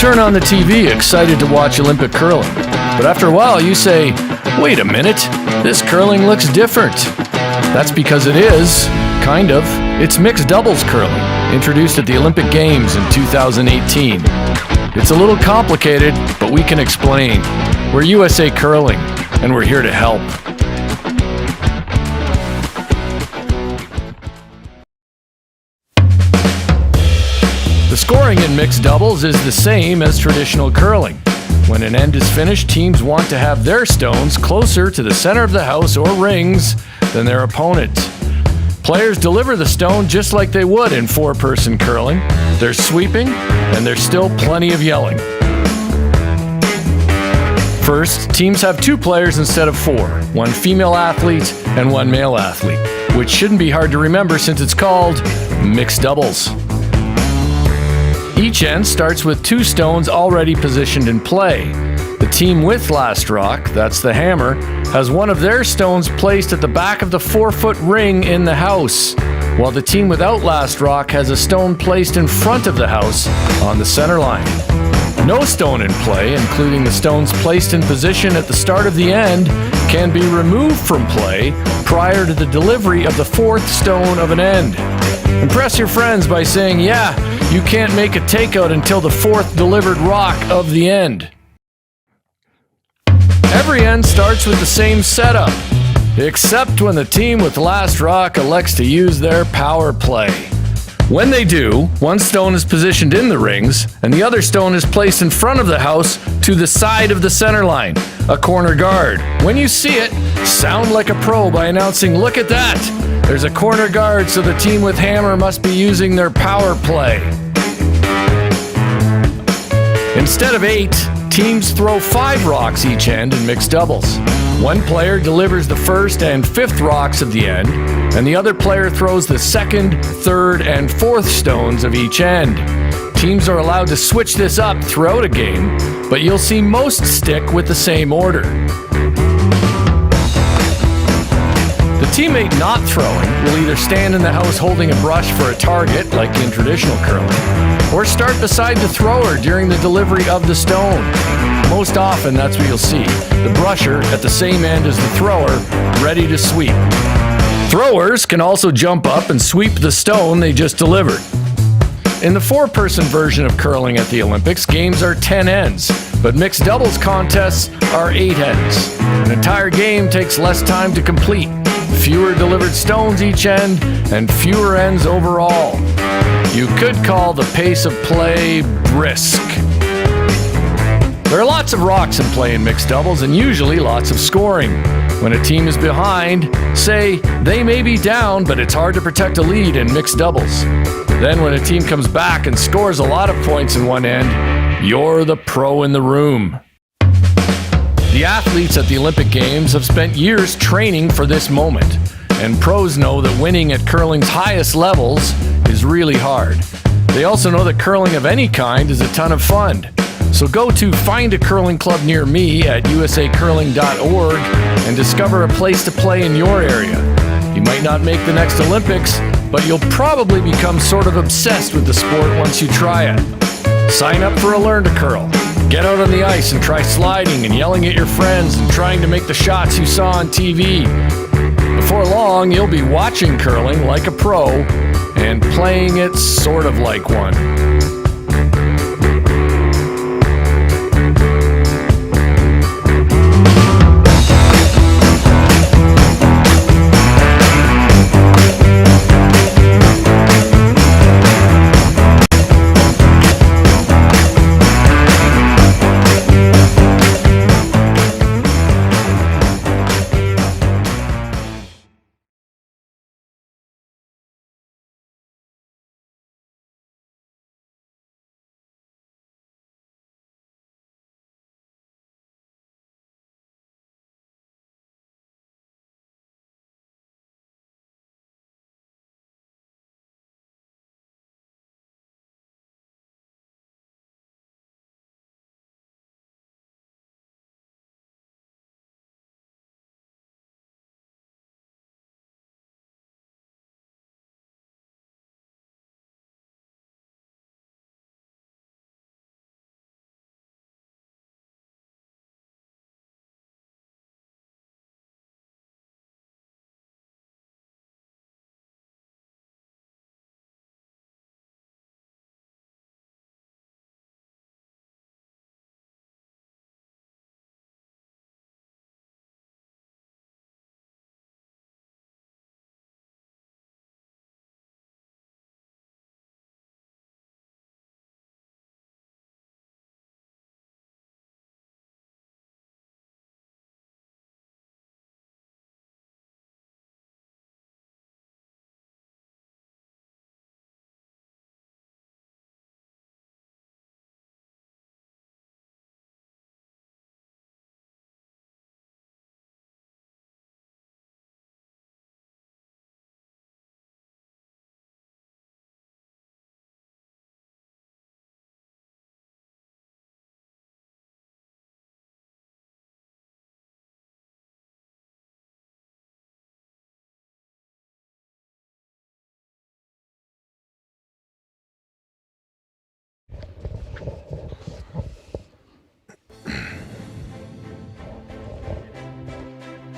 turn on the TV excited to watch Olympic curling. But after a while you say, wait a minute, this curling looks different. That's because it is, kind of. It's mixed doubles curling, introduced at the Olympic Games in 2018. It's a little complicated, but we can explain. We're USA Curling, and we're here to help. The scoring in mixed doubles is the same as traditional curling. When an end is finished, teams want to have their stones closer to the center of the house or rings than their opponent. Players deliver the stone just like they would in four-person curling. There's sweeping, and there's still plenty of yelling. First, teams have two players instead of four, one female athlete and one male athlete, which shouldn't be hard to remember since it's called mixed doubles. Each end starts with two stones already positioned in play. The team with last rock, that's the hammer, has one of their stones placed at the back of the 4-foot ring in the house, while the team without last rock has a stone placed in front of the house on the center line. No stone in play, including the stones placed in position at the start of the end, can be removed from play prior to the delivery of the fourth stone of an end. Impress your friends by saying, yeah, you can't make a takeout until the fourth delivered rock of the end. Every end starts with the same setup, except when the team with last rock elects to use their power play. When they do, one stone is positioned in the rings, and the other stone is placed in front of the house to the side of the center line, a corner guard. When you see it, sound like a pro by announcing, look at that! There's a corner guard, so the team with hammer must be using their power play. Instead of 8, teams throw 5 rocks each end in mixed doubles. One player delivers the first and fifth rocks of the end, and the other player throws the second, third, and fourth stones of each end. Teams are allowed to switch this up throughout a game, but you'll see most stick with the same order. The teammate not throwing will either stand in the house holding a brush for a target, like in traditional curling, or start beside the thrower during the delivery of the stone. Most often, that's what you'll see, the brusher at the same end as the thrower, ready to sweep. Throwers can also jump up and sweep the stone they just delivered. In the four-person version of curling at the Olympics, games are 10 ends, but mixed doubles contests are 8 ends. An entire game takes less time to complete, fewer delivered stones each end, and fewer ends overall. You could call the pace of play brisk. There are lots of rocks in play in mixed doubles and usually lots of scoring. When a team is behind, say, they may be down, but it's hard to protect a lead in mixed doubles. Then when a team comes back and scores a lot of points in one end, you're the pro in the room. The athletes at the Olympic Games have spent years training for this moment, and pros know that winning at curling's highest levels is really hard. They also know that curling of any kind is a ton of fun. So go to find a curling club near me at usacurling.org and discover a place to play in your area. You might not make the next Olympics, but you'll probably become sort of obsessed with the sport once you try it. Sign up for a Learn to Curl. Get out on the ice and try sliding and yelling at your friends and trying to make the shots you saw on TV. Before long, you'll be watching curling like a pro and playing it sort of like one.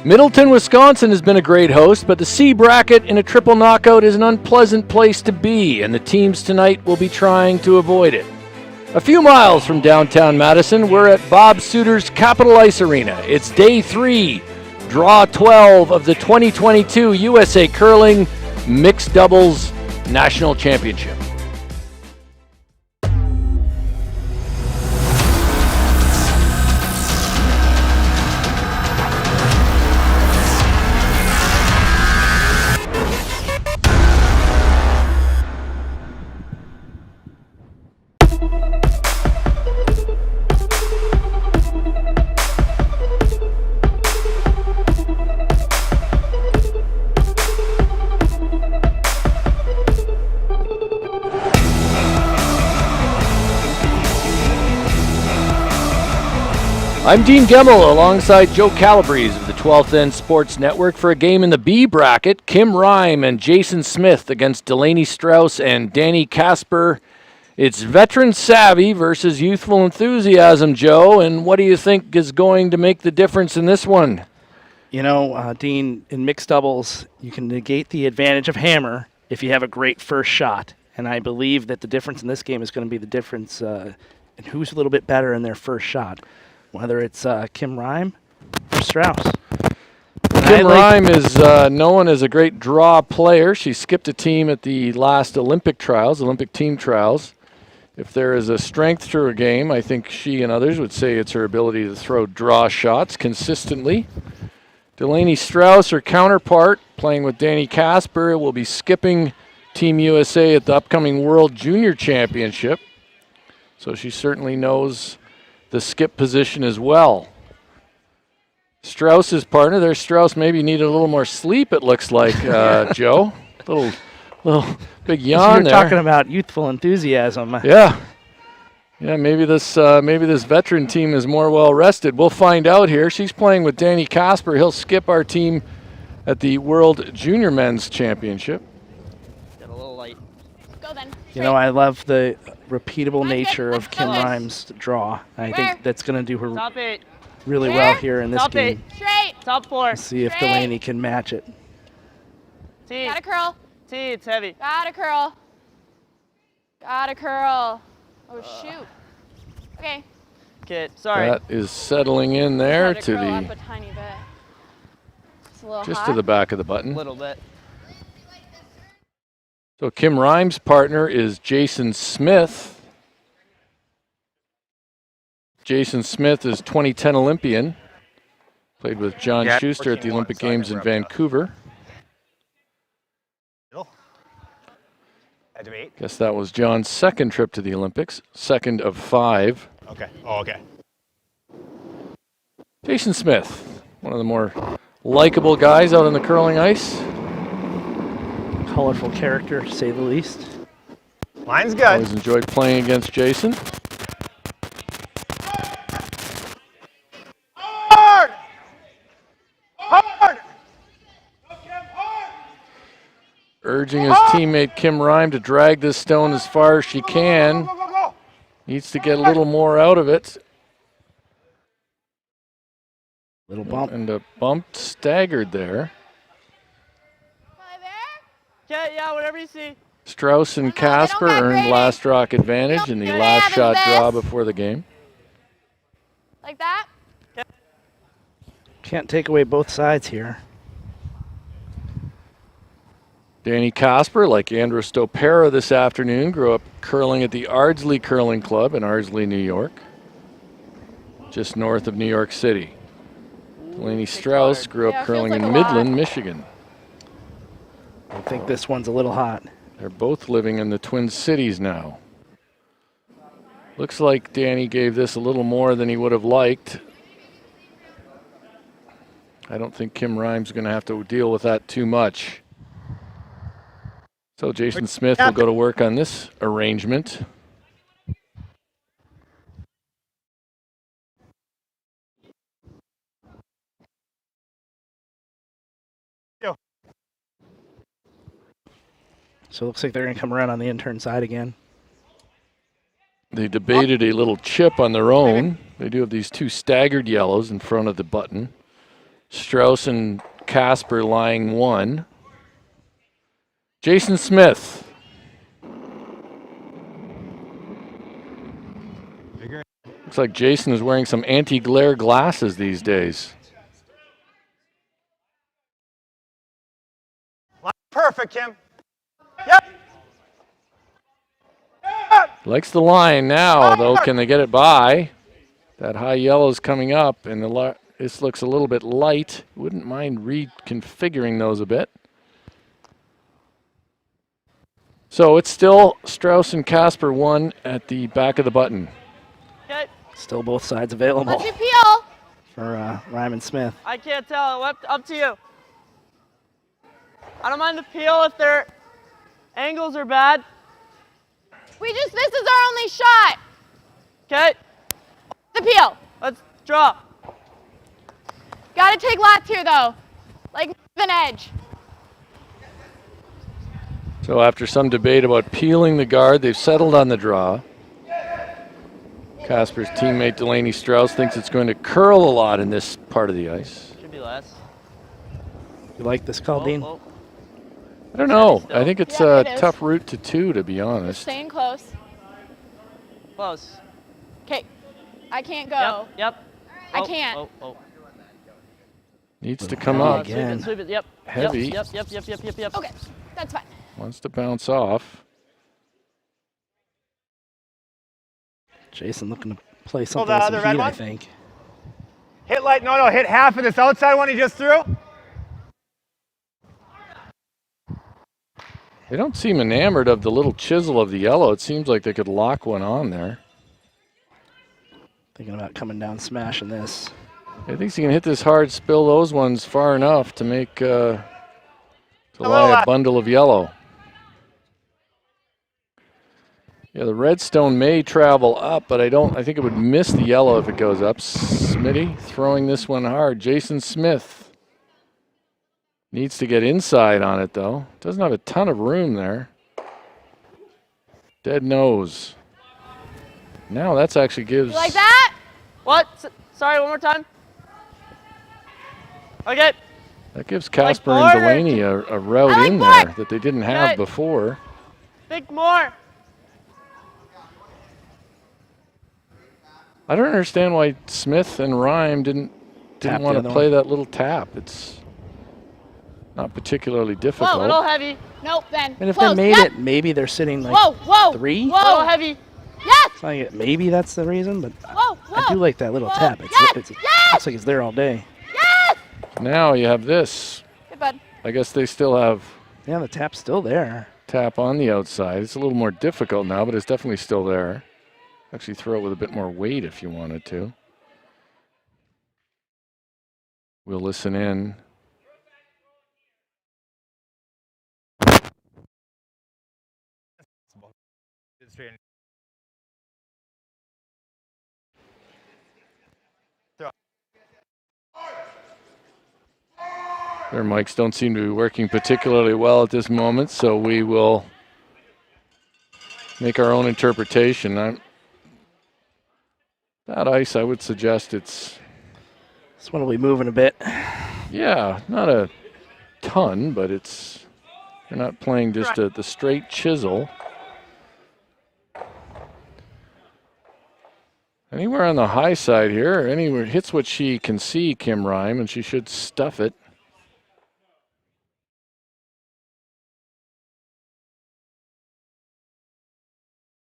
Middleton, Wisconsin has been a great host, but the C bracket in a triple knockout is an unpleasant place to be, and the teams tonight will be trying to avoid it. A few miles from downtown Madison, we're at Bob Suter's Capital Ice Arena. It's day 3, draw 12 of the 2022 USA Curling Mixed Doubles National Championship. I'm Dean Gemmel alongside Joe Calabrese of the 12th End Sports Network for a game in the B bracket. Kim Rime and Jason Smith against Delaney Strauss and Danny Casper. It's veteran savvy versus youthful enthusiasm, Joe. And what do you think is going to make the difference in this one? You know, Dean, in mixed doubles, you can negate the advantage of hammer if you have a great first shot. And I believe that the difference in this game is going to be the difference in who's a little bit better in their first shot. Whether it's Kim Rime or Strauss. Kim Rime is known as a great draw player. She skipped a team at the last Olympic team trials. If there is a strength to her game, I think she and others would say it's her ability to throw draw shots consistently. Delaney Strauss, her counterpart, playing with Danny Casper, will be skipping Team USA at the upcoming World Junior Championship. So she certainly knows the skip position as well. Strauss's partner there, Strauss maybe needed a little more sleep, it looks like, Joe. Little big yawn You're talking about youthful enthusiasm. Yeah, maybe this veteran team is more well rested. We'll find out here. She's playing with Danny Casper. He'll skip our team at the World Junior Men's Championship. Got a little light. Go then. You know, I love the repeatable nature of Kim Rime's draw. I think that's going to do her really well here in this game. Straight. Top 4. Let's see if Delaney can match it. T. Got a curl. T, it's heavy. Got a curl. Got a curl. Oh, shoot. Okay. Okay, sorry. That is settling in there to curl up the a tiny bit. It's a little just hot. to the back of the button. A little bit. So Kim Rime's partner is Jason Smith. Jason Smith is 2010 Olympian. Played with John Schuster at the Olympic Games in Vancouver. Guess that was John's second trip to the Olympics, second of 5. Okay. Oh, okay. Jason Smith, one of the more likable guys out on the curling ice. Colorful character, to say the least. Line's good. Always enjoyed playing against Jason. Hard! Hard! Urging his teammate Kim Rime to drag this stone as far as she can. Needs to get a little more out of it. Little bump. And a bump staggered there. Yeah, whatever you see. Strauss and Casper earned last rock advantage in the last shot draw before the game. Like that? Can't take away both sides here. Danny Casper, like Andrew Stopera this afternoon, grew up curling at the Ardsley Curling Club in Ardsley, New York, just north of New York City. Delaney Strauss grew up curling in Midland, Michigan. I think this one's a little hot. They're both living in the Twin Cities now. Looks like Danny gave this a little more than he would have liked. I don't think Kim Rime's going to have to deal with that too much. So Jason Smith will go to work on this arrangement. So it looks like they're going to come around on the intern side again. They debated a little chip on their own. They do have these two staggered yellows in front of the button. Strauss and Casper lying 1. Jason Smith. Looks like Jason is wearing some anti-glare glasses these days. Perfect, Kim. Yep. Likes the line now, though. Can they get it by? That high yellow is coming up, and this looks a little bit light. Wouldn't mind reconfiguring those a bit. So it's still Strauss and Casper 1 at the back of the button. Okay. Still both sides available What's your peel? for Ryman Smith. I can't tell. Up to you. I don't mind the peel if their angles are bad. This is our only shot. Okay. The peel. Let's draw. Gotta take lots here though. Like an edge. So after some debate about peeling the guard, they've settled on the draw. Casper's teammate Delaney Strauss thinks it's going to curl a lot in this part of the ice. Should be less. You like this call, Dean? Whoa. I don't know. I think it's Yeah, a it is. tough route to 2, to be honest. Staying close. Close. Okay. I can't go. Yep. I can't. Needs to come Oh, up. again. Sweep it. Yep. Heavy. Yep. Okay. That's fine. Wants to bounce off. Jason looking to play Oh, something the with some red heat, I one? think. Hit hit half of this outside one he just threw. They don't seem enamored of the little chisel of the yellow. It seems like they could lock one on there. Thinking about coming down, smashing this. I think he can hit this hard, spill those ones far enough to make to lie a bundle of yellow. Yeah, the redstone may travel up, but I think it would miss the yellow if it goes up. Smitty throwing this one hard. Jason Smith needs to get inside on it, though. Doesn't have a ton of room there. Dead nose. Now that's actually gives... You like that? What? Sorry, one more time. Okay. That gives Casper more and or Delaney a route I like in more. there that they didn't have Okay. before. Think more. I don't understand why Smith and Rhyme didn't Tap the want to other play one. that little tap. It's not particularly difficult. Whoa, a little heavy. Nope. Then. And if Close. they made Yep. it, maybe they're sitting like Whoa. 3. A little Whoa. heavy. Yes. It's like maybe that's the reason, but Whoa. I do like that little Whoa. tap. Yes. It's Yes. looks like it's there all day. Yes. Now you have this. Good bud. I guess they still have Yeah, the tap's still there. tap on the outside. It's a little more difficult now, but it's definitely still there. Actually throw it with a bit more weight if you wanted to. We'll listen in. Their mics don't seem to be working particularly well at this moment, so we will make our own interpretation. That ice, I would suggest it's, This one will be moving a bit. yeah, not a ton, but it's, you're not playing just the straight chisel. Anywhere on the high side here, anywhere hits what she can see, Kim Rhyme, and she should stuff it.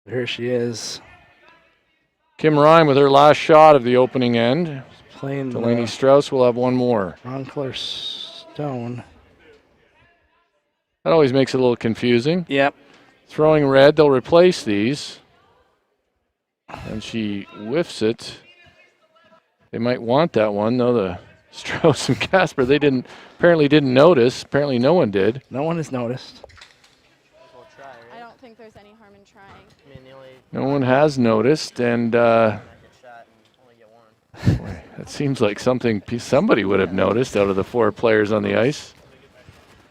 Here she is, Kim Rhyme with her last shot of the opening end. playing Delaney Strauss will have one more. wrong color stone. That always makes it a little confusing. Yep. Throwing red, they'll replace these. And she whiffs it. They might want that one, though. The Strauss and Casper, they apparently didn't notice. Apparently no one did. No one has noticed. We'll try, I right? don't think there's any harm in trying. I mean, the only No one has noticed, and second shot and only get one. boy, that seems like something somebody would have noticed out of the 4 players on the ice.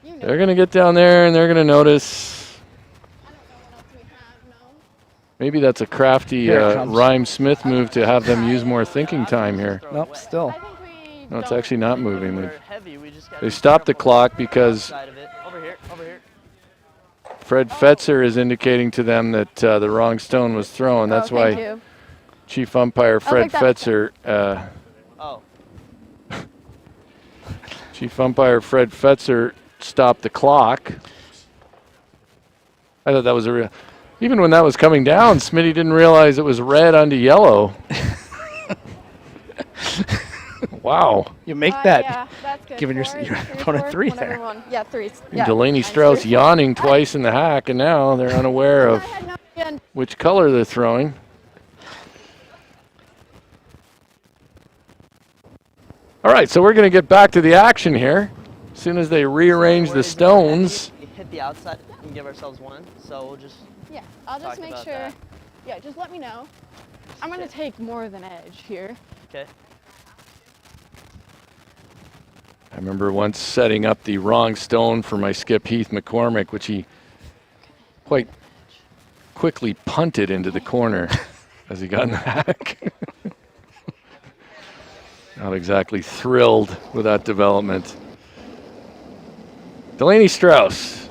You know. They're going to get down there, and they're going to notice. I don't know what else we have. No. Maybe that's a crafty Here it comes. Rhyme Smith move to have them use more thinking time here. Nope, still. I think we we No, it's don't- actually not moving. They're heavy. We just gotta They be stopped the careful clock because side of it. Over here. Over here. Fred Fetzer is indicating to them that the wrong stone was thrown. That's Oh, thank why you. Chief Umpire Fred like that. Fetzer, Oh. Chief Umpire Fred Fetzer stopped the clock. I thought that was a real. Even when that was coming down, Smitty didn't realize it was red onto yellow. Wow. You make that. Yeah, that's good. giving your- Four, your three or opponent four, three whatever there. one. Yeah, threes. And Yeah. Delaney Nice. Strauss Three. yawning twice in the hack, and now they're unaware of I had no idea. which color they're throwing. All right, so we're going to get back to the action here. As soon as they rearrange the stones. We hit the outside and give ourselves one. So we'll just. Yeah, I'll just Talk make about sure. that. Yeah, just let me know. I'm gonna take more than edge here. Okay. I remember once setting up the wrong stone for my skip Heath McCormick, which he quite quickly punted into the corner as he got in the hack. Not exactly thrilled with that development. Delaney Strauss,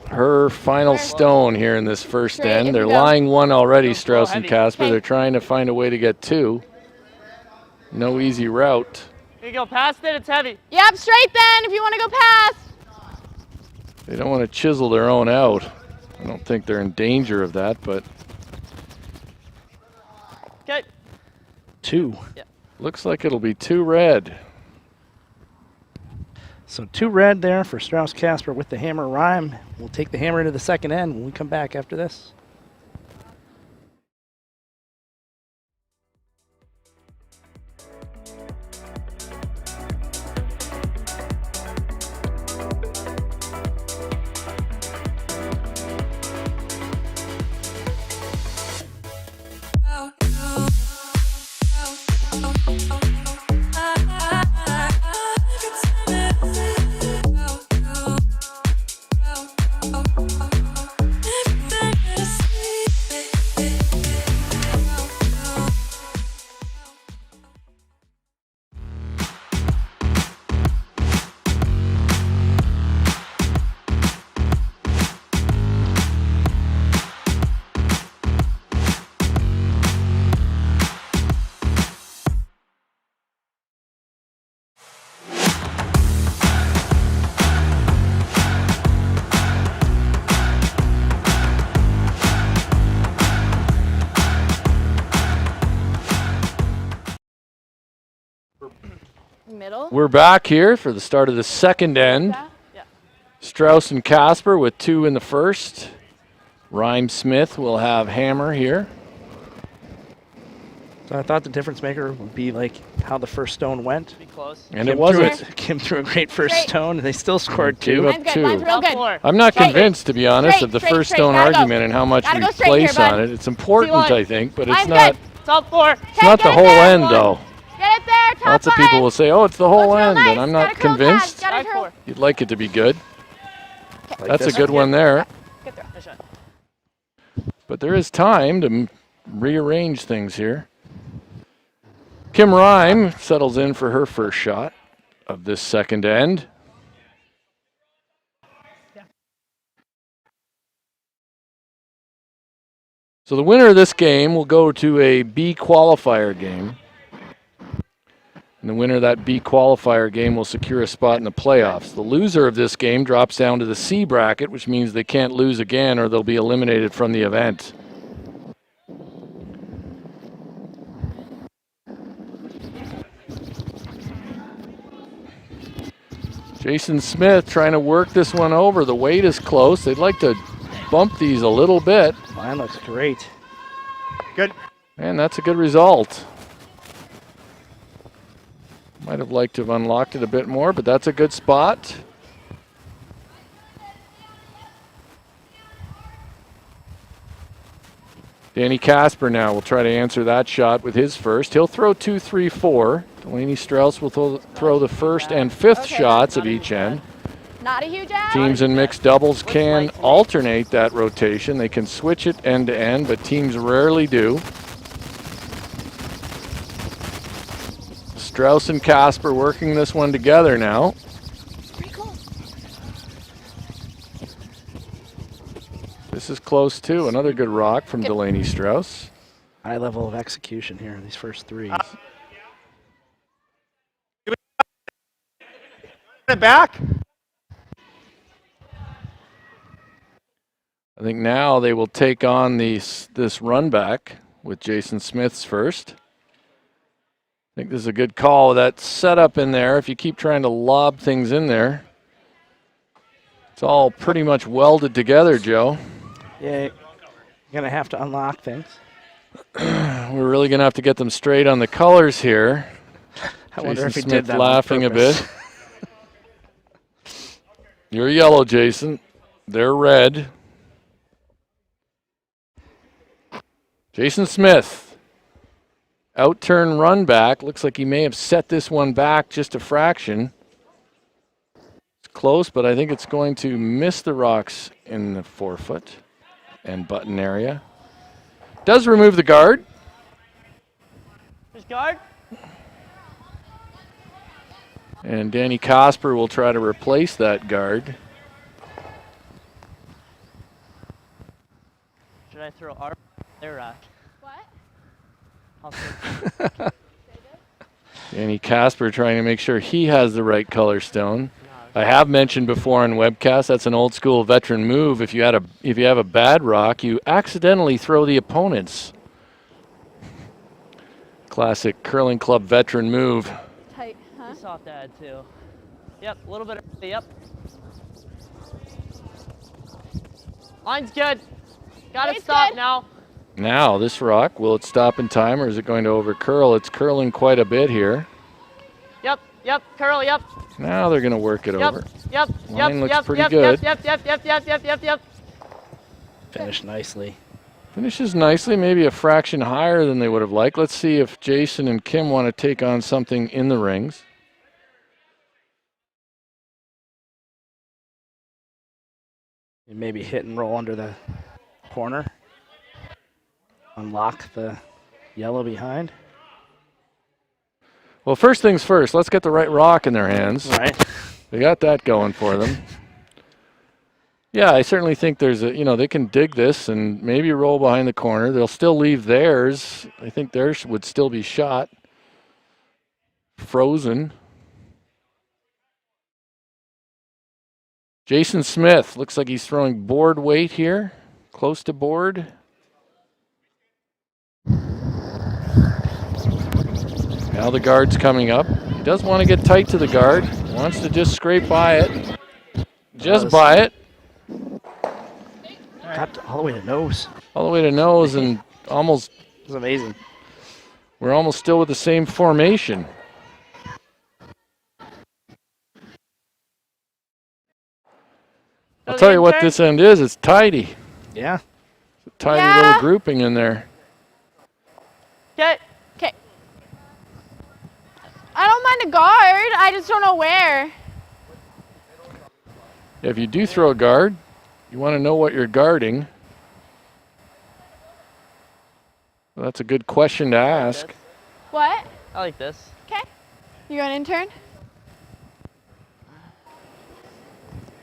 her final stone here in this first Straight, end. if They're you go. lying one already, Go Strauss and heavy. Casper. Okay. They're trying to find a way to get two. No easy route. Here you go. Past it. It's heavy. Yep, straight then if you want to go past. They don't want to chisel their own out. I don't think they're in danger of that, but Okay. 2. looks like it'll be two red. So 2 red there for Strauss Casper with the hammer rhyme. We'll take the hammer into the second end when we come back after this. Middle. We're back here for the start of the second end. Yeah. Strauss and Casper with 2 in the first. Rhyme Smith will have hammer here. So I thought the difference maker would be like how the first stone went. Be close. And it wasn't. Kim threw a great first Straight. stone, and they still scored Gave 2. up Mine's good. 2. Mine's real Top good. floor. I'm not Straight. convinced, to be honest, Straight, of the straight, first straight. stone Gotta go. argument and how much Gotta we go straight here, place on bud. it. It's important, one. I think, but it's Mine's not. good. Top floor. It's not the get whole it there. end, though. Get it there. Top Lots of five. people will say, "Oh, it's the whole Looks real end," nice. and I'm not Gotta curl convinced. past. Gotta Back curl. four. You'd like it to be good. Like That's a this. good one there. Good throw. Nice shot. But there is time to rearrange things here. Kim Rhyme settles in for her first shot of this second end. So the winner of this game will go to a B qualifier game. And the winner of that B qualifier game will secure a spot in the playoffs. The loser of this game drops down to the C bracket, which means they can't lose again or they'll be eliminated from the event. Jason Smith trying to work this one over. The weight is close. They'd like to bump these a little bit. Mine looks great. Good. And that's a good result. Might have liked to have unlocked it a bit more, but that's a good spot. Danny Casper now will try to answer that shot with his first. He'll throw 2, 3, 4. Delaney Strauss will throw the first and fifth Okay, shots of each end. Not a huge add. Teams in mixed doubles can alternate that rotation. They can switch it end to end, but teams rarely do. Strauss and Casper working this one together now. This is close too. Another good rock from Delaney Strauss. High level of execution here in these first three. It back. I think now they will take on this run back with Jason Smith's first. I think this is a good call with that setup in there. If you keep trying to lob things in there, it's all pretty much welded together, Joe. Yeah, you're going to have to unlock things. We're really going to have to get them straight on the colors here. I wonder if he Smith did that laughing on a bit. You're yellow, Jason. They're red. Jason Smith. Out-turn run back. Looks like he may have set this one back just a fraction. It's close, but I think it's going to miss the rocks in the forefoot and button area. Does remove the guard. There's guard. And Danny Casper will try to replace that guard. Should I throw our their rock? What? I'll throw Danny Casper trying to make sure he has the right color stone. I have mentioned before on webcast, that's an old school veteran move. If you have a bad rock, you accidentally throw the opponent's. Classic curling club veteran move. Tight, huh? this off that too. Yep, a little bit early, yep. Line's good. Got it Line's stopped good. now. Now this rock, will it stop in time or is it going to over curl? It's curling quite a bit here. Yep, curl, yep. Now they're going to work it Yep, over. yep, Line yep, looks yep, pretty yep, good. Yep. Finished nicely. Finishes nicely, maybe a fraction higher than they would have liked. Let's see if Jason and Kim want to take on something in the rings. Maybe hit and roll under the corner. Unlock the yellow behind. Well, first things first, let's get the right rock in their hands. Right. They got that going for them. Yeah, I certainly think there's they can dig this and maybe roll behind the corner. They'll still leave theirs. I think theirs would still be shot. Frozen. Jason Smith looks like he's throwing board weight here, close to board. Now the guard's coming up. He does want to get tight to the guard. Wants to just scrape by it. Just by it. Got all the way to nose. All the way to nose and almost, It was amazing. we're almost still with the same formation. I'll tell you what this end is. It's tidy. Yeah. It's a tidy Yeah. little grouping in there. Okay. Okay. I don't mind a guard. I just don't know where. If you do throw a guard, you want to know what you're guarding. Well, that's a good question to ask. What? I like this. Okay. You going intern?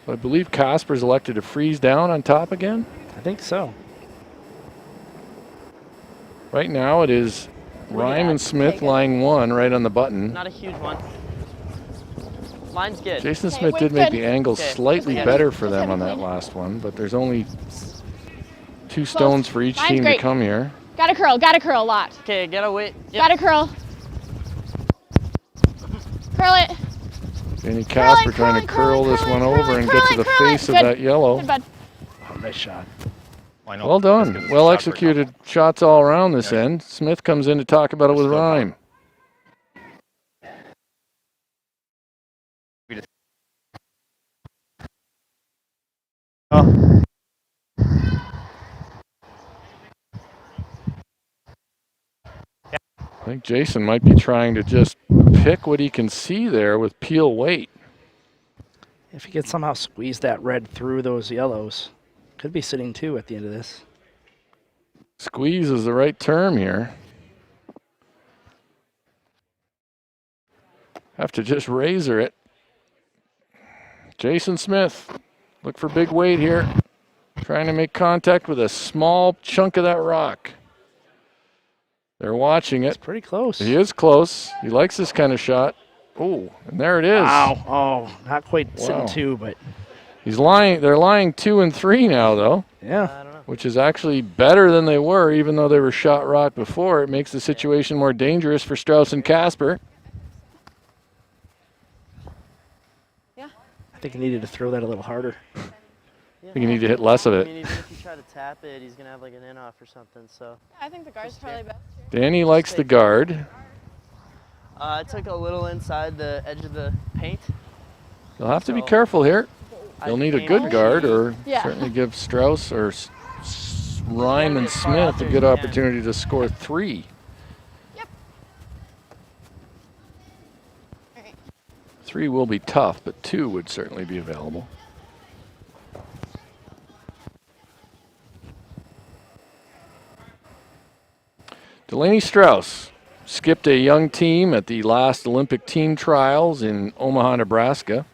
So I believe Casper's elected to freeze down on top again. I think so. Right now it is Ryman Smith Take it. line 1 right on the button. Not a huge one. Line's good. Jason Okay, Smith did wait, make good. the angle Okay, slightly just better for just them hit on it that clean. last one, but there's only 2 stones for each Line's team to great. come here. Gotta curl a lot. Okay, gotta wait. Yep. Gotta curl. Curl it. Danny Casper trying to curl this one over and get to the face of that yellow. Good, bud. Oh, nice shot. I know. Well That's done. 'cause it's Well a executed shots all around this end. Smith comes in to talk about it with Rhyme. Oh. I think Jason might be trying to just pick what he can see there with peel weight. If he could somehow squeeze that red through those yellows, could be sitting 2 at the end of this. Squeeze is the right term here. have to just razor it. Jason Smith, look for big weight here. Trying to make contact with a small chunk of that rock. They're watching it. It's pretty close. He is close. He likes this kind of shot. Oh, and there it is. Wow. Oh, not quite sitting Wow. 2, but He's lying. They're lying 2 and 3 now, though, yeah. I don't know. which is actually better than they were, even though they were shot rock before. It makes the situation more dangerous for Strauss and Casper. I think he needed to throw that a little harder. I think you need to hit less of I it. mean, even if you try to tap it, he's gonna have like an in off or something. So I think the guard's probably best. Danny likes the guard. I took a little inside the edge of the paint. You'll have to be So- careful here. You'll I need a came good out- guard, or Yeah. certainly give Strauss or Rhyme and Get as far out Smith a there as good you can. opportunity to score 3. Yep. All right. 3 will be tough, but 2 would certainly be available. Delaney Strauss skipped a young team at the last Olympic team trials in Omaha, Nebraska.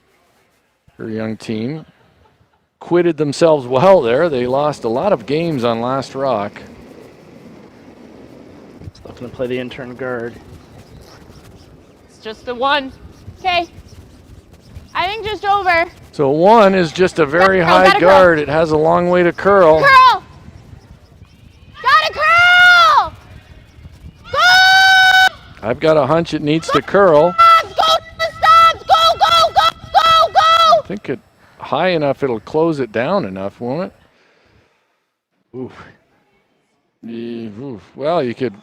Her young team quitted themselves well there. They lost a lot of games on last rock. Still going to play the intern guard. It's just a 1. Okay. I think just over. So 1 is just a very Curl, high gotta curl. guard. It has a long way to curl. Curl! Gotta curl! Go! I've got a hunch it needs to curl. Stop! Go to the stops! Go, go, go, go, go! I think it high enough, it'll close it down enough, won't it? Ooh. Oof. Well, you could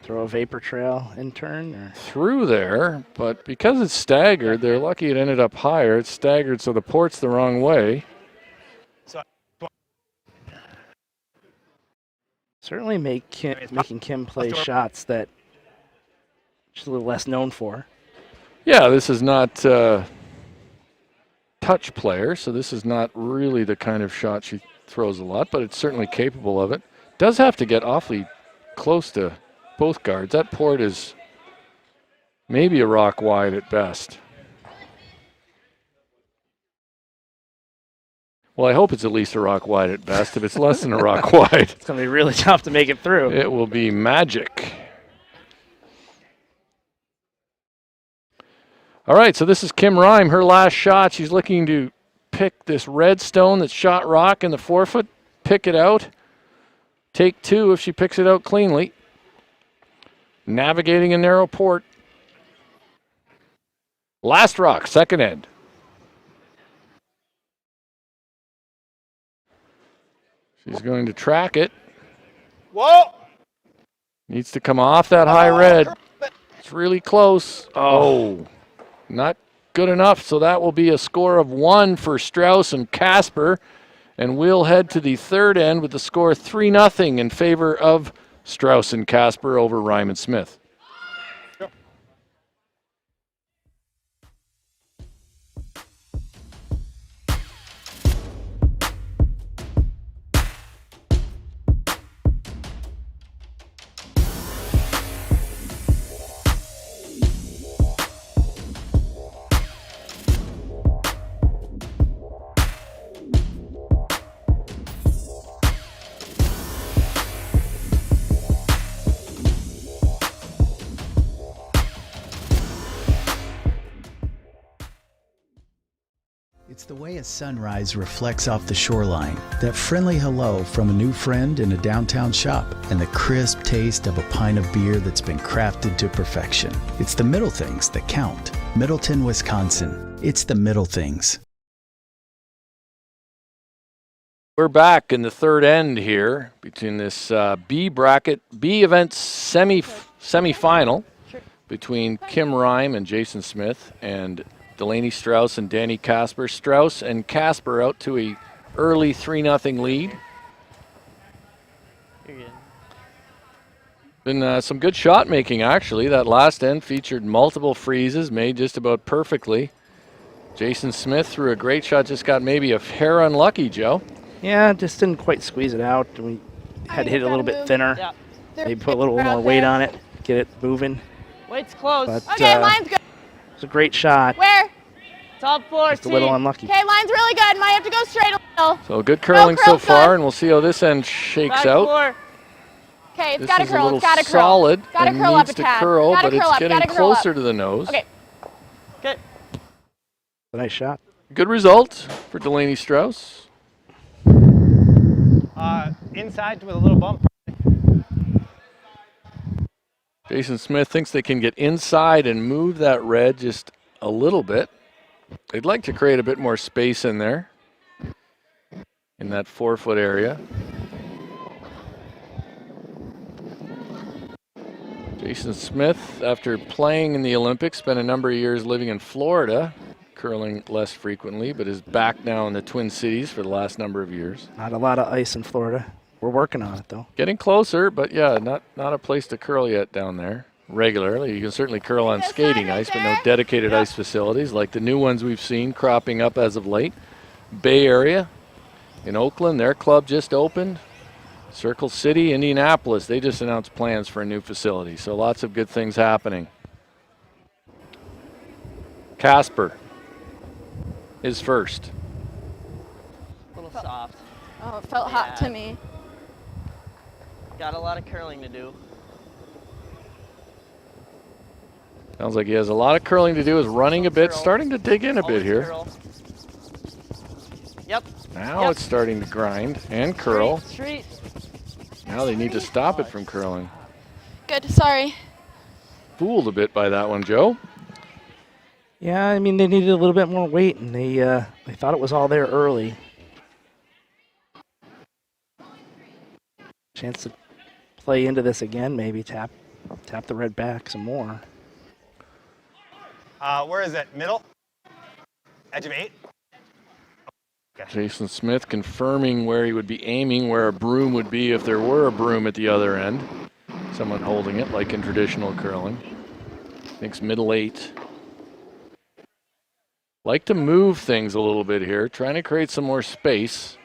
Throw a vapor trail intern. Or through there, but because it's staggered, they're lucky it ended up higher. It's staggered, so the port's the wrong way. certainly making Kim play shots that she's a little less known for. Yeah, this is not touch player, so this is not really the kind of shot she throws a lot, but it's certainly capable of it. Does have to get awfully close to both guards. That port is maybe a rock wide at best. Well, I hope it's at least a rock wide at best. If it's less than a rock wide, It's going to be really tough to make it through. it will be magic. All right, so this is Kim Rhyme. Her last shot, she's looking to pick this red stone that's shot rock in the forefoot, pick it out. Take 2 if she picks it out cleanly. Navigating a narrow port. Last rock, second end. She's going to track it. Whoa! Needs to come off that high red. It's really close. Oh, not good enough. So that will be a score of 1 for Strauss and Casper. And we'll head to the third end with the score 3-0 in favor of Strauss and Casper over Rhyme and Smith. It's the way a sunrise reflects off the shoreline, that friendly hello from a new friend in a downtown shop, and the crisp taste of a pint of beer that's been crafted to perfection. It's the middle things that count. Middleton, Wisconsin. It's the middle things. We're back in the third end here between this B event semifinal between Kim Rhyme and Jason Smith and Delaney Strauss and Danny Casper. Strauss and Casper out to a early 3-0 lead. You're good. Been some good shot making, actually. That last end featured multiple freezes, made just about perfectly. Jason Smith threw a great shot, just got maybe a hair unlucky, Joe. Yeah, just didn't quite squeeze it out. We had to hit it a little bit thinner. Yeah. Maybe put a little more weight on it, get it moving. Weight's close. But Okay, line's good. It's a great shot. Where? Top floor, Just a little team. unlucky. Okay, line's really good. Might have to go straight a little. So good curling curl, so far, good. and we'll see how this end shakes Back out. floor. Okay, it's This gotta is a curl. little It's gotta curl. solid Gotta and curl up needs a to tad. curl, Gotta but curl it's up, getting gotta curl up. closer to the nose. Okay. Okay. A nice shot. Good result for Delaney Strauss. Inside with a little bump. Jason Smith thinks they can get inside and move that red just a little bit. They'd like to create a bit more space in there, in that 4-foot area. Jason Smith, after playing in the Olympics, spent a number of years living in Florida, curling less frequently, but is back now in the Twin Cities for the last number of years. Not a lot of ice in Florida. We're working on it, though. Getting closer, but yeah, not a place to curl yet down there regularly. You can certainly curl on skating ice, but no dedicated ice facilities like the new ones we've seen cropping up as of late. Bay Area in Oakland, their club just opened. Circle City, Indianapolis, they just announced plans for a new facility. So lots of good things happening. Casper is first. A little soft. Oh, it felt hot to me. Got a lot of curling to do. Sounds like he has a lot of curling to do, is running a bit, Curl. starting to dig in a bit Always here. curl. Yep. Now Yep. it's starting to grind and curl. Street. Now they need to stop it from curling. Good, sorry. Fooled a bit by that one, Joe. Yeah, I mean, they needed a little bit more weight, and they thought it was all there early. Chance to play into this again, maybe tap the red back some more. Where is it? Middle? Edge of 8? Jason Smith confirming where he would be aiming, where a broom would be if there were a broom at the other end. Someone holding it like in traditional curling. Thinks middle 8. Like to move things a little bit here, trying to create some more space.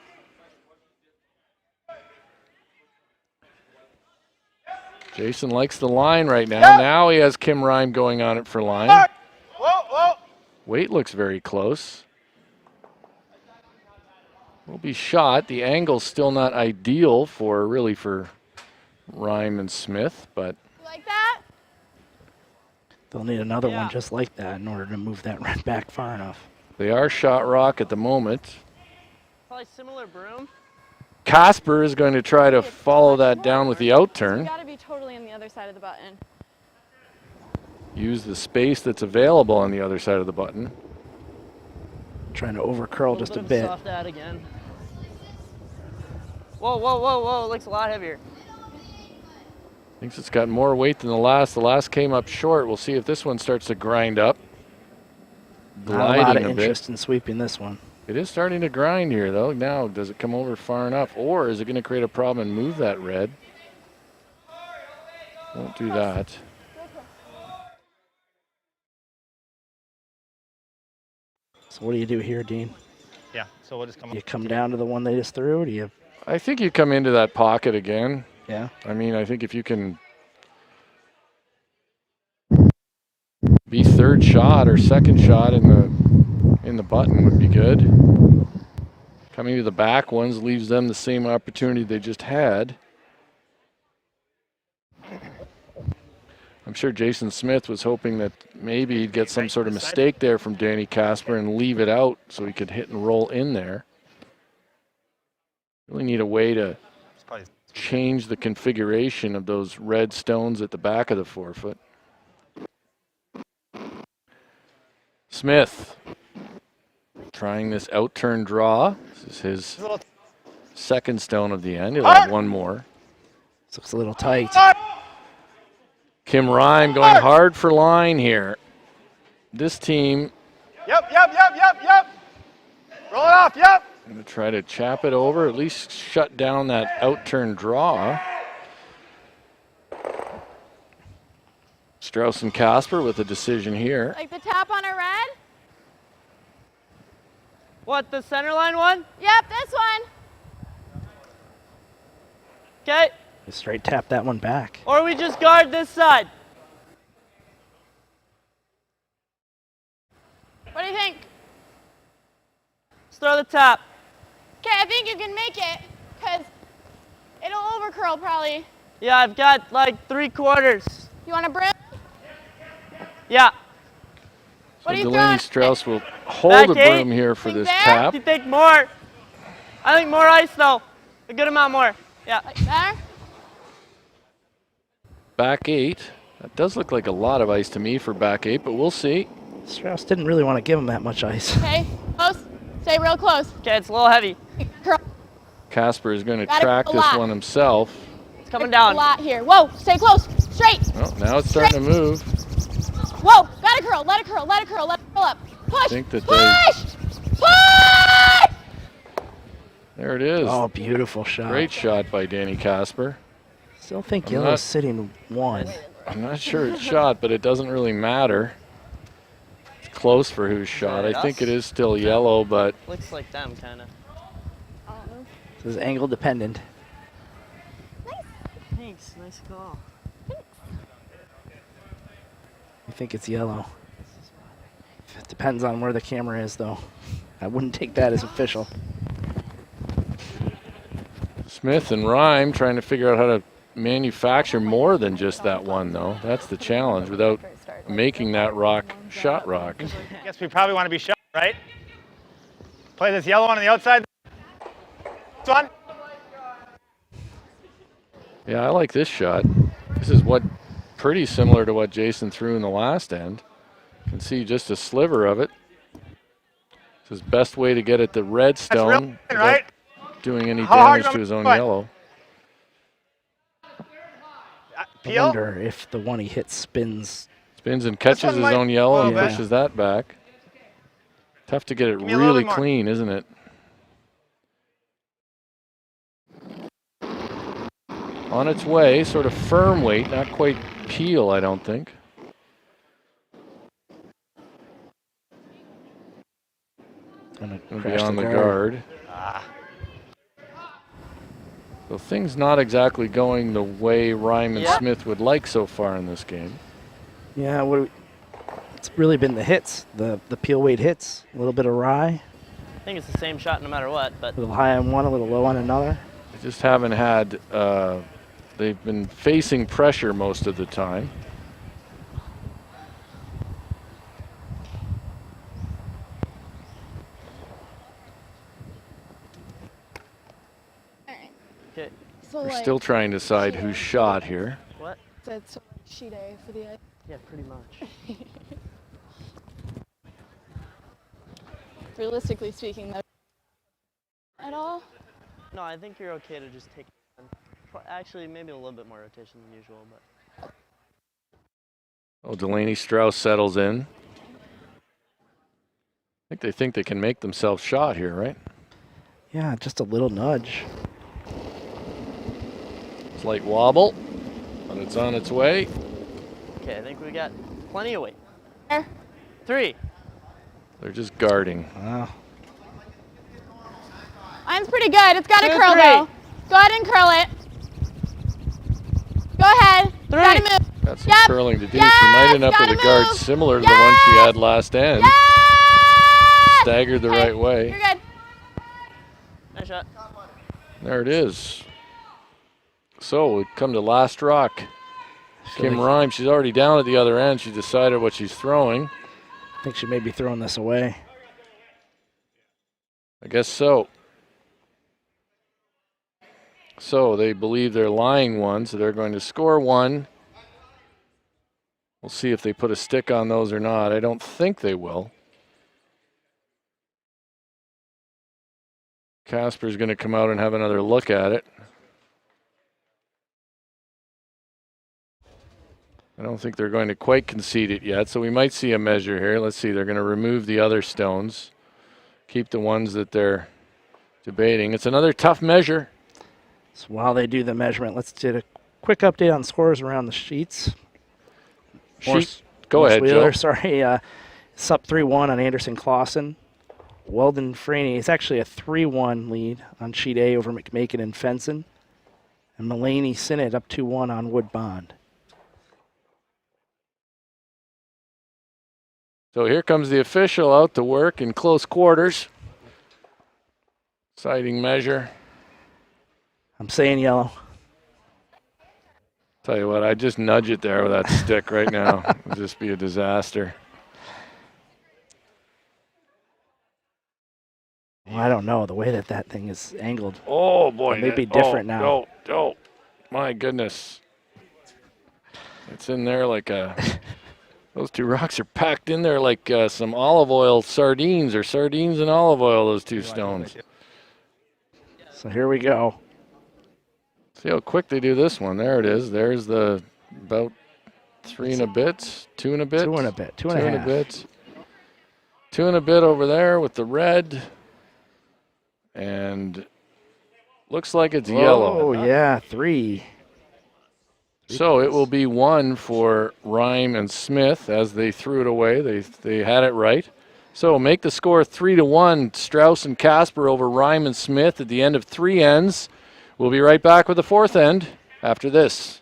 Jason likes the line right now. Now he has Kim Rime going on it for line. Whoa, whoa. Weight looks very close. Will be shot. The angle's still not ideal for Rime and Smith, but You like that? They'll need another Yeah. one just like that in order to move that red back far enough. they are shot rock at the moment. Probably similar broom. Casper is going to try to follow that down with the You outturn. gotta be totally on the other side of the button. Use the space that's available on the other side of the button. Trying to over curl just a bit. Soft ad again. Whoa, whoa, whoa, whoa! It looks a lot heavier. Thinks it's got more weight than the last. The last came up short. We'll see if this one starts to grind up. Not a lot of Gliding a bit. interest in sweeping this one. It is starting to grind here, though. Now, does it come over far enough, or is it going to create a problem and move that red? Won't do that. So what do you do here, Dean? Yeah, so we'll just come Do you up. come down to the one they just threw, or do you? I think you come into that pocket again. Yeah. I mean, I think if you can be third shot or second shot in the button would be good. Coming to the back ones leaves them the same opportunity they just had. I'm sure Jason Smith was hoping that maybe he'd get some sort of mistake there from Danny Casper and leave it out so he could hit and roll in there. Really need a way to It's probably change the configuration of those red stones at the back of the 4-foot. Smith trying this outturn draw. This is his a little second stone of the end. He'll have one more. This looks a little tight. Kim Rime going hard for line here. This team Yep. Roll it off, yep. going to try to chap it over, at least shut down that outturn draw. Strauss and Casper with a decision here. Like the tap on a red? What, the center line one? Yep, this one. Okay. Just straight tap that one back. Or we just guard this side. throw the tap. Okay, I think you can make it, because it'll overcurl probably. Yeah, I've got like 3/4. You want a brim? Yeah. What are you Delaney throwing? Strauss will hold Back a eight. broom here for Think this there? tap. You think more? I think more ice though. A good amount more. Yeah. Like there? Back 8. That does look like a lot of ice to me for back 8, but we'll see. Strauss didn't really want to give him that much ice. Okay, close. Stay real close. Okay, it's a little heavy. Curl. Casper is going to Gotta track go a this lot. one himself. It's coming A down. lot here. Whoa, stay close. Straight. Oh, now it's starting to move. Whoa, gotta curl. Let it curl. Let it curl. Let it curl up. Push. Think that Push. Push. There it is. Oh, beautiful shot. Great shot by Danny Casper. Still think I'm yellow's not- sitting 1. I'm not sure it's shot, but it doesn't really matter. It's close for who's shot. I think it is still yellow, but Looks like them, kind of. This is angle dependent. Thanks. Nice call. You think it's yellow. It depends on where the camera is, though. I wouldn't take that as official. Smith and Rhyme trying to figure out how to manufacture more than just that one, though. That's the challenge without making that rock shot rock. I guess we probably want to be shot, right? Play this yellow one on the outside. This one. Yeah, I like this shot. This is pretty similar to what Jason threw in the last end. You can see just a sliver of it. This is best way to get at the red That's stone real, right? without doing any How hard damage you to his want own me to yellow. I Peel. wonder if the one he hits spins. Spins and catches one his might- own yellow and Yeah. pushes that back. Tough to get it me a little really bit more. clean, isn't it? On its way, sort of firm weight, not quite peel, I don't think. Gonna Gonna be crash on the guard. guard. So things not exactly going the way Ryman Yeah. Smith would like so far in this game. Yeah, it's really been the hits, the peel weight hits. A little bit of rye, I think it's the same shot no matter what, but a little high on one, a little low on another. They just haven't had, they've been facing pressure most of the time. okay. So We're still trying to decide who's shot here. What? That's sheet A for the ice. Yeah, pretty much. Realistically speaking, though. At all? No, I think you're okay to just take. Actually, maybe a little bit more rotation than usual, but. Oh, Delaney Strauss settles in. I think they can make themselves shot here, right? Yeah, just a little nudge. Slight wobble, but it's on its way. Okay, I think we got plenty of weight. There. 3. They're just guarding. Wow. Mine's pretty good. It's got to 2, curl 3. though. Go ahead and curl it. Go ahead. 3. Gotta move. Got some Yep. curling to do. Yes, She might end up with gotta a guard move. similar to the one she had last end. Yes! Staggered the Okay, right way. You're good. Nice shot. There it is. So we come to last rock. Kim Rhyme, she's already down at the other end. She decided what she's throwing. I think she may be throwing this away. I guess so. So they believe they're lying one, so they're going to score one. We'll see if they put a stick on those or not. I don't think they will. Casper's going to come out and have another look at it. I don't think they're going to quite concede it yet, so we might see a measure here. Let's see, they're going to remove the other stones, keep the ones that they're debating. It's another tough measure. So while they do the measurement, let's do a quick update on scores around the sheets. Go ahead, Wheeler, Joe. sorry. It's up 3-1 on Anderson Clausen. Weldon Franey, it's actually a 3-1 lead on sheet A over McMakin and Fenson. And Mulaney Sinnott up 2-1 on Wood Bond. So here comes the official out to work in close quarters. Exciting measure. I'm saying yellow. Tell you what, I'd just nudge it there with that stick right now. It'd just be a disaster. Well, I don't know. The way that thing is angled. Oh, boy. It may be different now. Oh, my goodness. It's in there like a... Those two rocks are packed in there like some olive oil sardines, or sardines and olive oil, those two stones. So here we go. See how quick they do this one. There it is. There's the about 3 and a bit, 2 and a bit. 2 and a bit, 2 and a half. Bit. 2 and a bit over there with the red. And looks like it's yellow. Oh, yeah, 3. So it will be 1 for Rhyme and Smith as they threw it away. They had it right. So make the score 3-1, Strauss and Casper over Rhyme and Smith at the end of 3 ends. We'll be right back with the 4th end after this.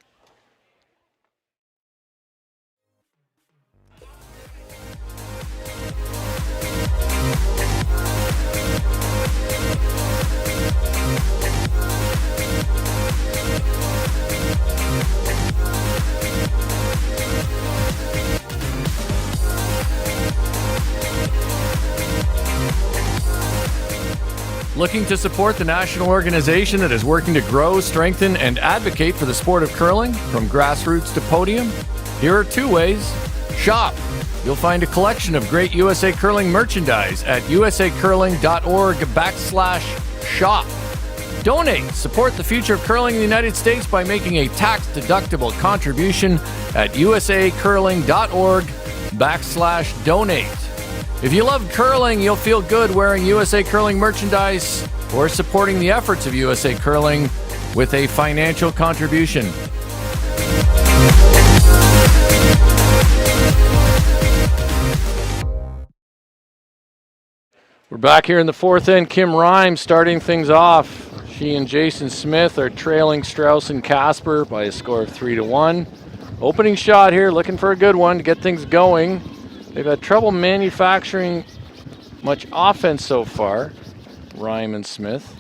Looking to support the national organization that is working to grow, strengthen, and advocate for the sport of curling from grassroots to podium? Here are 2 ways. Shop. You'll find a collection of great USA Curling merchandise at usacurling.org/shop. Donate. Support the future of curling in the United States by making a tax-deductible contribution at usacurling.org/donate. If you love curling, you'll feel good wearing USA Curling merchandise or supporting the efforts of USA Curling with a financial contribution. We're back here in the 4th end. Kim Rhyme starting things off. She and Jason Smith are trailing Strauss and Casper by a score of 3-1. Opening shot here, looking for a good one to get things going. They've had trouble manufacturing much offense so far, Rhyme and Smith.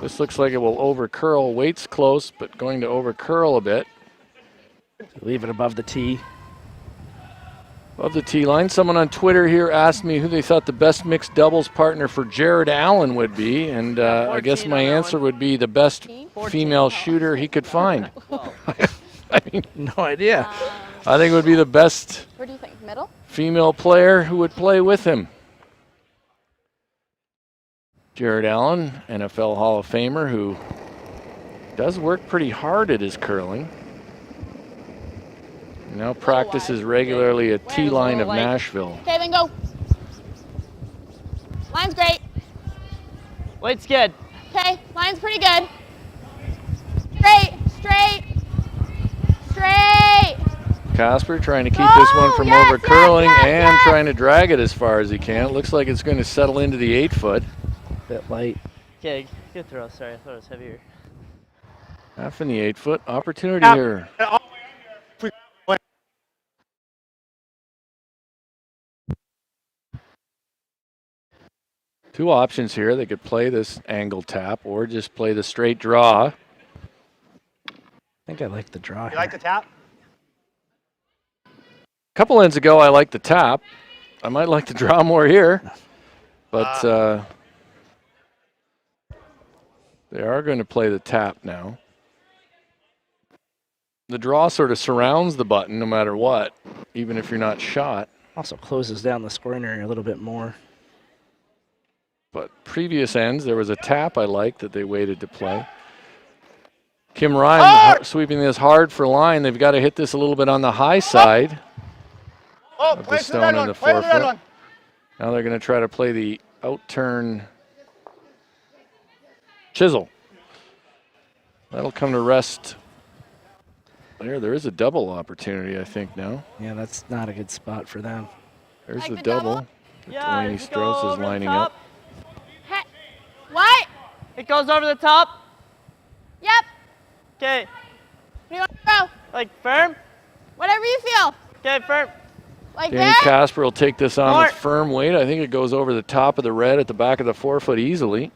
This looks like it will over-curl. Weight's close, but going to over-curl a bit. Leave it above the tee. Above the tee line. Someone on Twitter here asked me who they thought the best mixed doubles partner for Jared Allen would be, and I guess my answer would be the best female shooter he could find. I mean, No idea. I think it would be the best Where do you think? Middle? female player who would play with him. Jared Allen, NFL Hall of Famer, who does work pretty hard at his curling. Now practices regularly at T-Line of Nashville. Okay, then go. Line's great. Weight's good. Okay, line's pretty good. Straight, straight, straight. Casper trying to keep this one from yes, over-curling yes, and yes. trying to drag it as far as he can. It looks like it's going to settle into the 8-foot. Bit light. Okay, good throw. Sorry, I thought it was heavier. Half in the 8-foot. Opportunity Yep. here. Two options here. They could play this angle tap or just play the straight draw. I think I like the draw You here. like the tap? A couple ends ago, I liked the tap. I might like to draw more here, but they are going to play the tap now. The draw sort of surrounds the button no matter what, even if you're not shot. Also closes down the scoring area a little bit more. But previous ends, there was a tap I liked that they waited to play. Kim Rhyme sweeping this hard for line. They've got to hit this a little bit on the high side of the stone in the 4-foot. Now they're going to try to play the out-turn chisel. That'll come to rest. There is a double opportunity, I think, now. Yeah, that's not a good spot for them. There's Like the the double. double? Yeah, Delaney just go Strauss is over the lining top. up. Hey. What? It goes over the top. Yep. Okay, Where do you want to go? like firm. Whatever you feel. Okay, firm. Like Danny that? Casper will take this on More. with firm weight. I think it goes over the top of the red at the back of the 4-foot easily.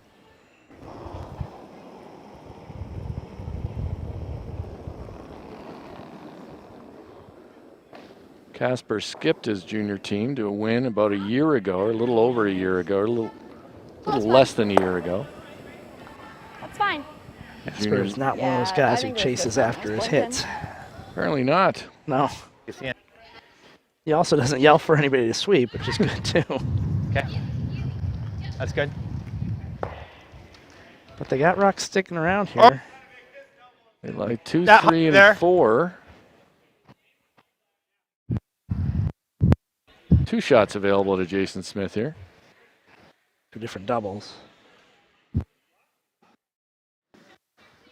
Casper skipped his junior team to a win about a year ago, or a little over a year ago, or a little less than a year ago. That's fine. Casper is not one of those Yeah, I guys who think that's chases good. after his That's Boynton. hits. Apparently not. No. You see it? He also doesn't yell for anybody to sweep, which is good too. Okay. That's good. But they got rocks sticking around here. They lie 2, That 3, and there. 4. 2 shots available to Jason Smith here. 2 different doubles.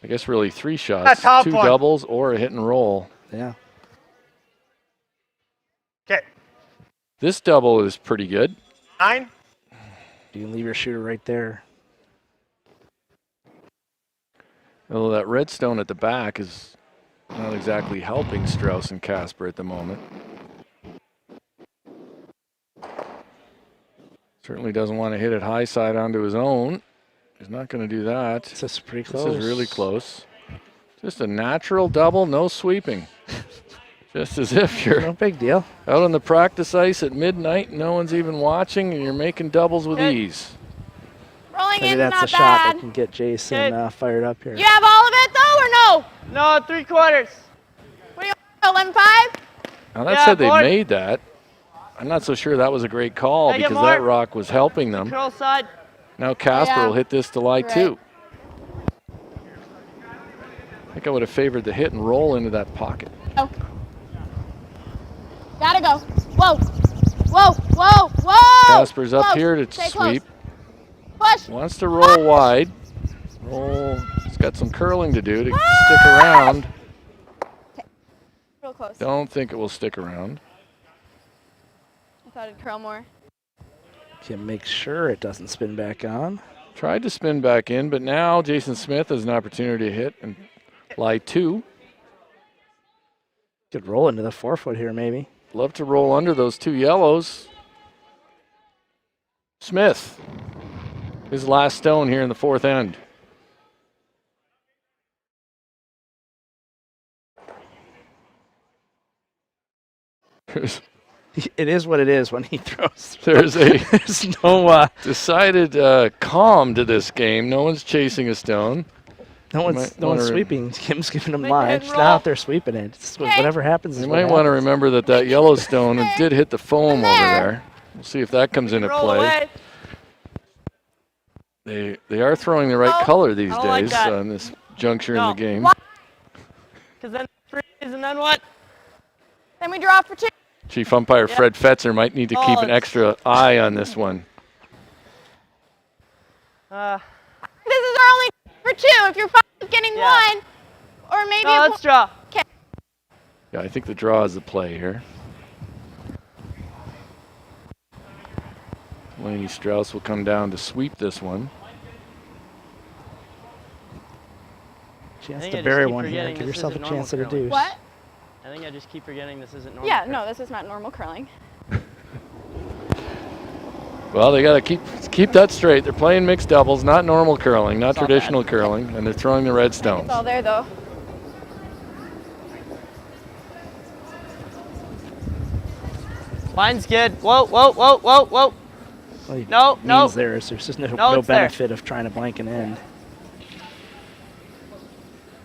I guess really 3 That shots, top 2 one. doubles or a hit and roll. Yeah. Okay. This double is pretty good. 9. You can leave your shooter right there. Although that redstone at the back is not exactly helping Strauss and Casper at the moment. Certainly doesn't want to hit it high side onto his own. He's not going to do that. This is pretty close. This is really close. Just a natural double, no sweeping. Just as if you're No big deal. out on the practice ice at midnight, no one's even watching, and you're making doubles with Good. ease. Rolling Maybe in, that's not the shot that bad. can get Jason Good. fired up here. You have all of it though, or no? No, 3/4. What do you want? 11-5? Now that Yeah, said they board. made that. I'm not so sure that was a great call Can I get because that more? rock was helping them. Curl side. Now Casper Yeah. will hit this to lie Right. too. I think I would have favored the hit and roll into that pocket. Oh. Gotta go. Whoa. Whoa, whoa, whoa! Casper's up Close. here to Stay close. sweep. Push. Wants to roll wide. He's got some curling to do to stick around. Real close. Don't think it will stick around. I thought it'd curl more. Can make sure it doesn't spin back on. Tried to spin back in, but now Jason Smith has an opportunity to hit and lie 2. Could roll into the 4-foot here, maybe. Love to roll under those 2 yellows. Smith, his last stone here in the 4th end. It is what it is when he throws. There's a There's no decided calm to this game. No one's chasing a stone. no might one's wanna- sweeping. Kim's giving them Make it lives. roll. Now they're sweeping it. It's whatever happens is You what might want to happens. remember that Yellowstone did hit the foam over there. We'll see if that comes into Roll play. away. They are throwing the right Oh, color these I don't like days that. in this juncture in No. the game. What? Because then freeze, and then what? Then we draw for 2. Chief umpire Yeah. Fred Fetzer might need to keep Oh, an it's- extra eye on this one. This is our only for 2. If you're fine with getting Yeah. 1, or maybe No, a let's draw. Yeah, I think the draw is the play here. Laney Strauss will come down to sweep this one. Chance think to I just bury keep one here. forgetting Give this yourself a isn't normal chance at a curling. deuce. What? I think I just keep forgetting this isn't normal. Yeah, curling. no, this is not normal curling. Well, they got to keep that straight. They're playing mixed doubles, not normal curling, not all traditional curling, and they're throwing the red stones. It's all there though. Line's good. Whoa, whoa, whoa, whoa, whoa. Well, he No, no. means there's just no No, it's there. benefit of trying to blank an end.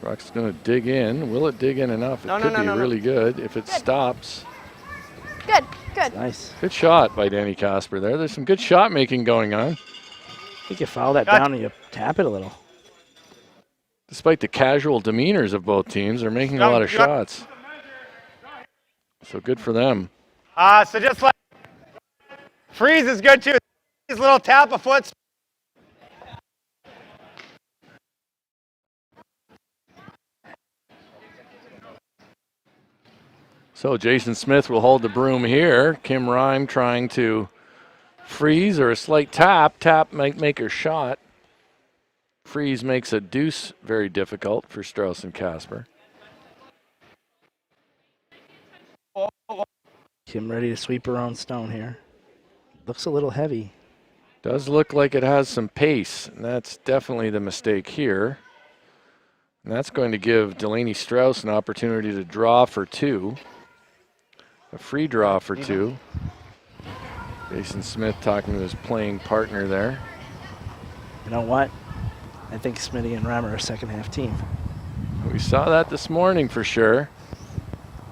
Rock's going to dig in. Will it dig in enough? It No, no, could no, be no, no. really good if it stops. Good, good. Nice. Good shot by Danny Casper there. There's some good shot making going on. I think you foul that Gotcha. down and you tap it a little. Despite the casual demeanors of both teams, they're making a lot of shots. So good for them. So just like freeze is good too. His little tap a foot. So Jason Smith will hold the broom here. Kim Rhyme trying to freeze or a slight tap. Tap might make her shot. Freeze makes a deuce very difficult for Strauss and Casper. Kim ready to sweep her own stone here. Looks a little heavy. Does look like it has some pace, and that's definitely the mistake here. And that's going to give Delaney Strauss an opportunity to draw for 2. a free draw for two. Jason Smith talking to his playing partner there. You know what? I think Smitty and Rem are a second half team. We saw that this morning for sure.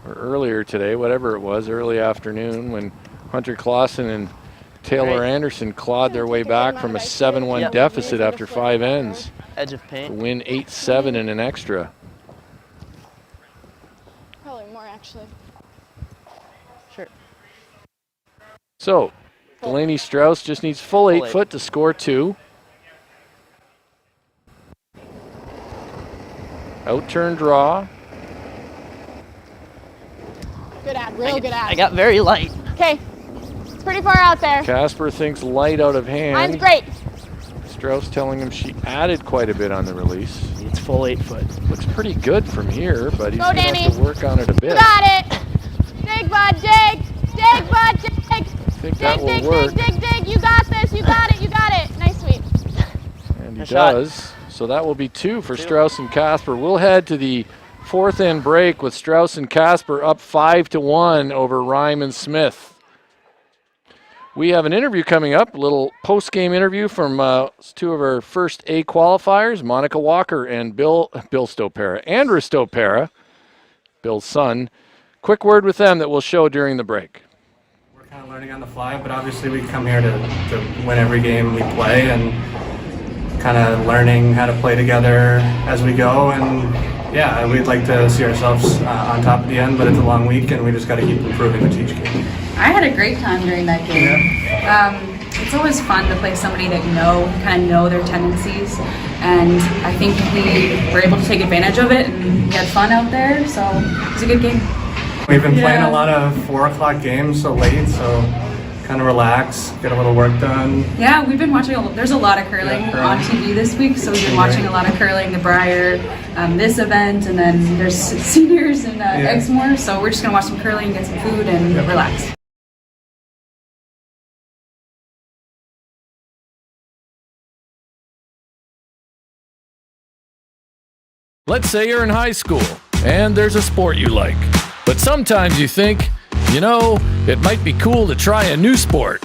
Or earlier today, whatever it was, early afternoon when Hunter Clausen and Taylor Anderson clawed their way back from a 7-1 deficit after 5 ends Edge of to paint. win 8-7 in an extra. Probably more, actually. Sure. So, Delaney Strauss just needs full 8 foot to score 2. Out-turn draw. Good ad, real good ad. I got very light. Okay, it's pretty far out there. Casper thinks light out of hand. Mine's great. Strauss telling him she added quite a bit on the release. It's full 8 foot. Looks pretty good from here, but he's Go, going to Danny. have to work on it a bit. You got it. Dig, bud, dig. Dig, bud, dig. I think that will Dig, work. dig, dig, dig. You got this. You got it. You got it. Nice sweep. And he Nice shot. does. So that will be 2 for Strauss and Casper. We'll head to the 4th end break with Strauss and Casper up 5-1 over Ryman Smith. We have an interview coming up, a little post-game interview from 2 of our first A qualifiers, Monica Walker and Bill Stopera. Andrew Stopera, Bill's son. Quick word with them that we'll show during the break. We're kind of learning on the fly, but obviously we come here to win every game we play and kind of learning how to play together as we go. And yeah, we'd like to see ourselves on top at the end, but it's a long week and we just got to keep improving with each game. I had a great time during that game. It's always fun to play somebody that you know, kind of know their tendencies, and I think we were able to take advantage of it and we had fun out there, so it was a good game. We've been playing a lot of 4 o'clock games so late, so kind of relax, get a little work done. Yeah, we've been watching, there's a lot of curling on TV this week, so we've been watching a lot of curling, the Briar, this event, and then there's seniors in Exmoor, so we're just going to watch some curling, get some food, and relax. Let's say you're in high school and there's a sport you like, but sometimes you think, you know, it might be cool to try a new sport.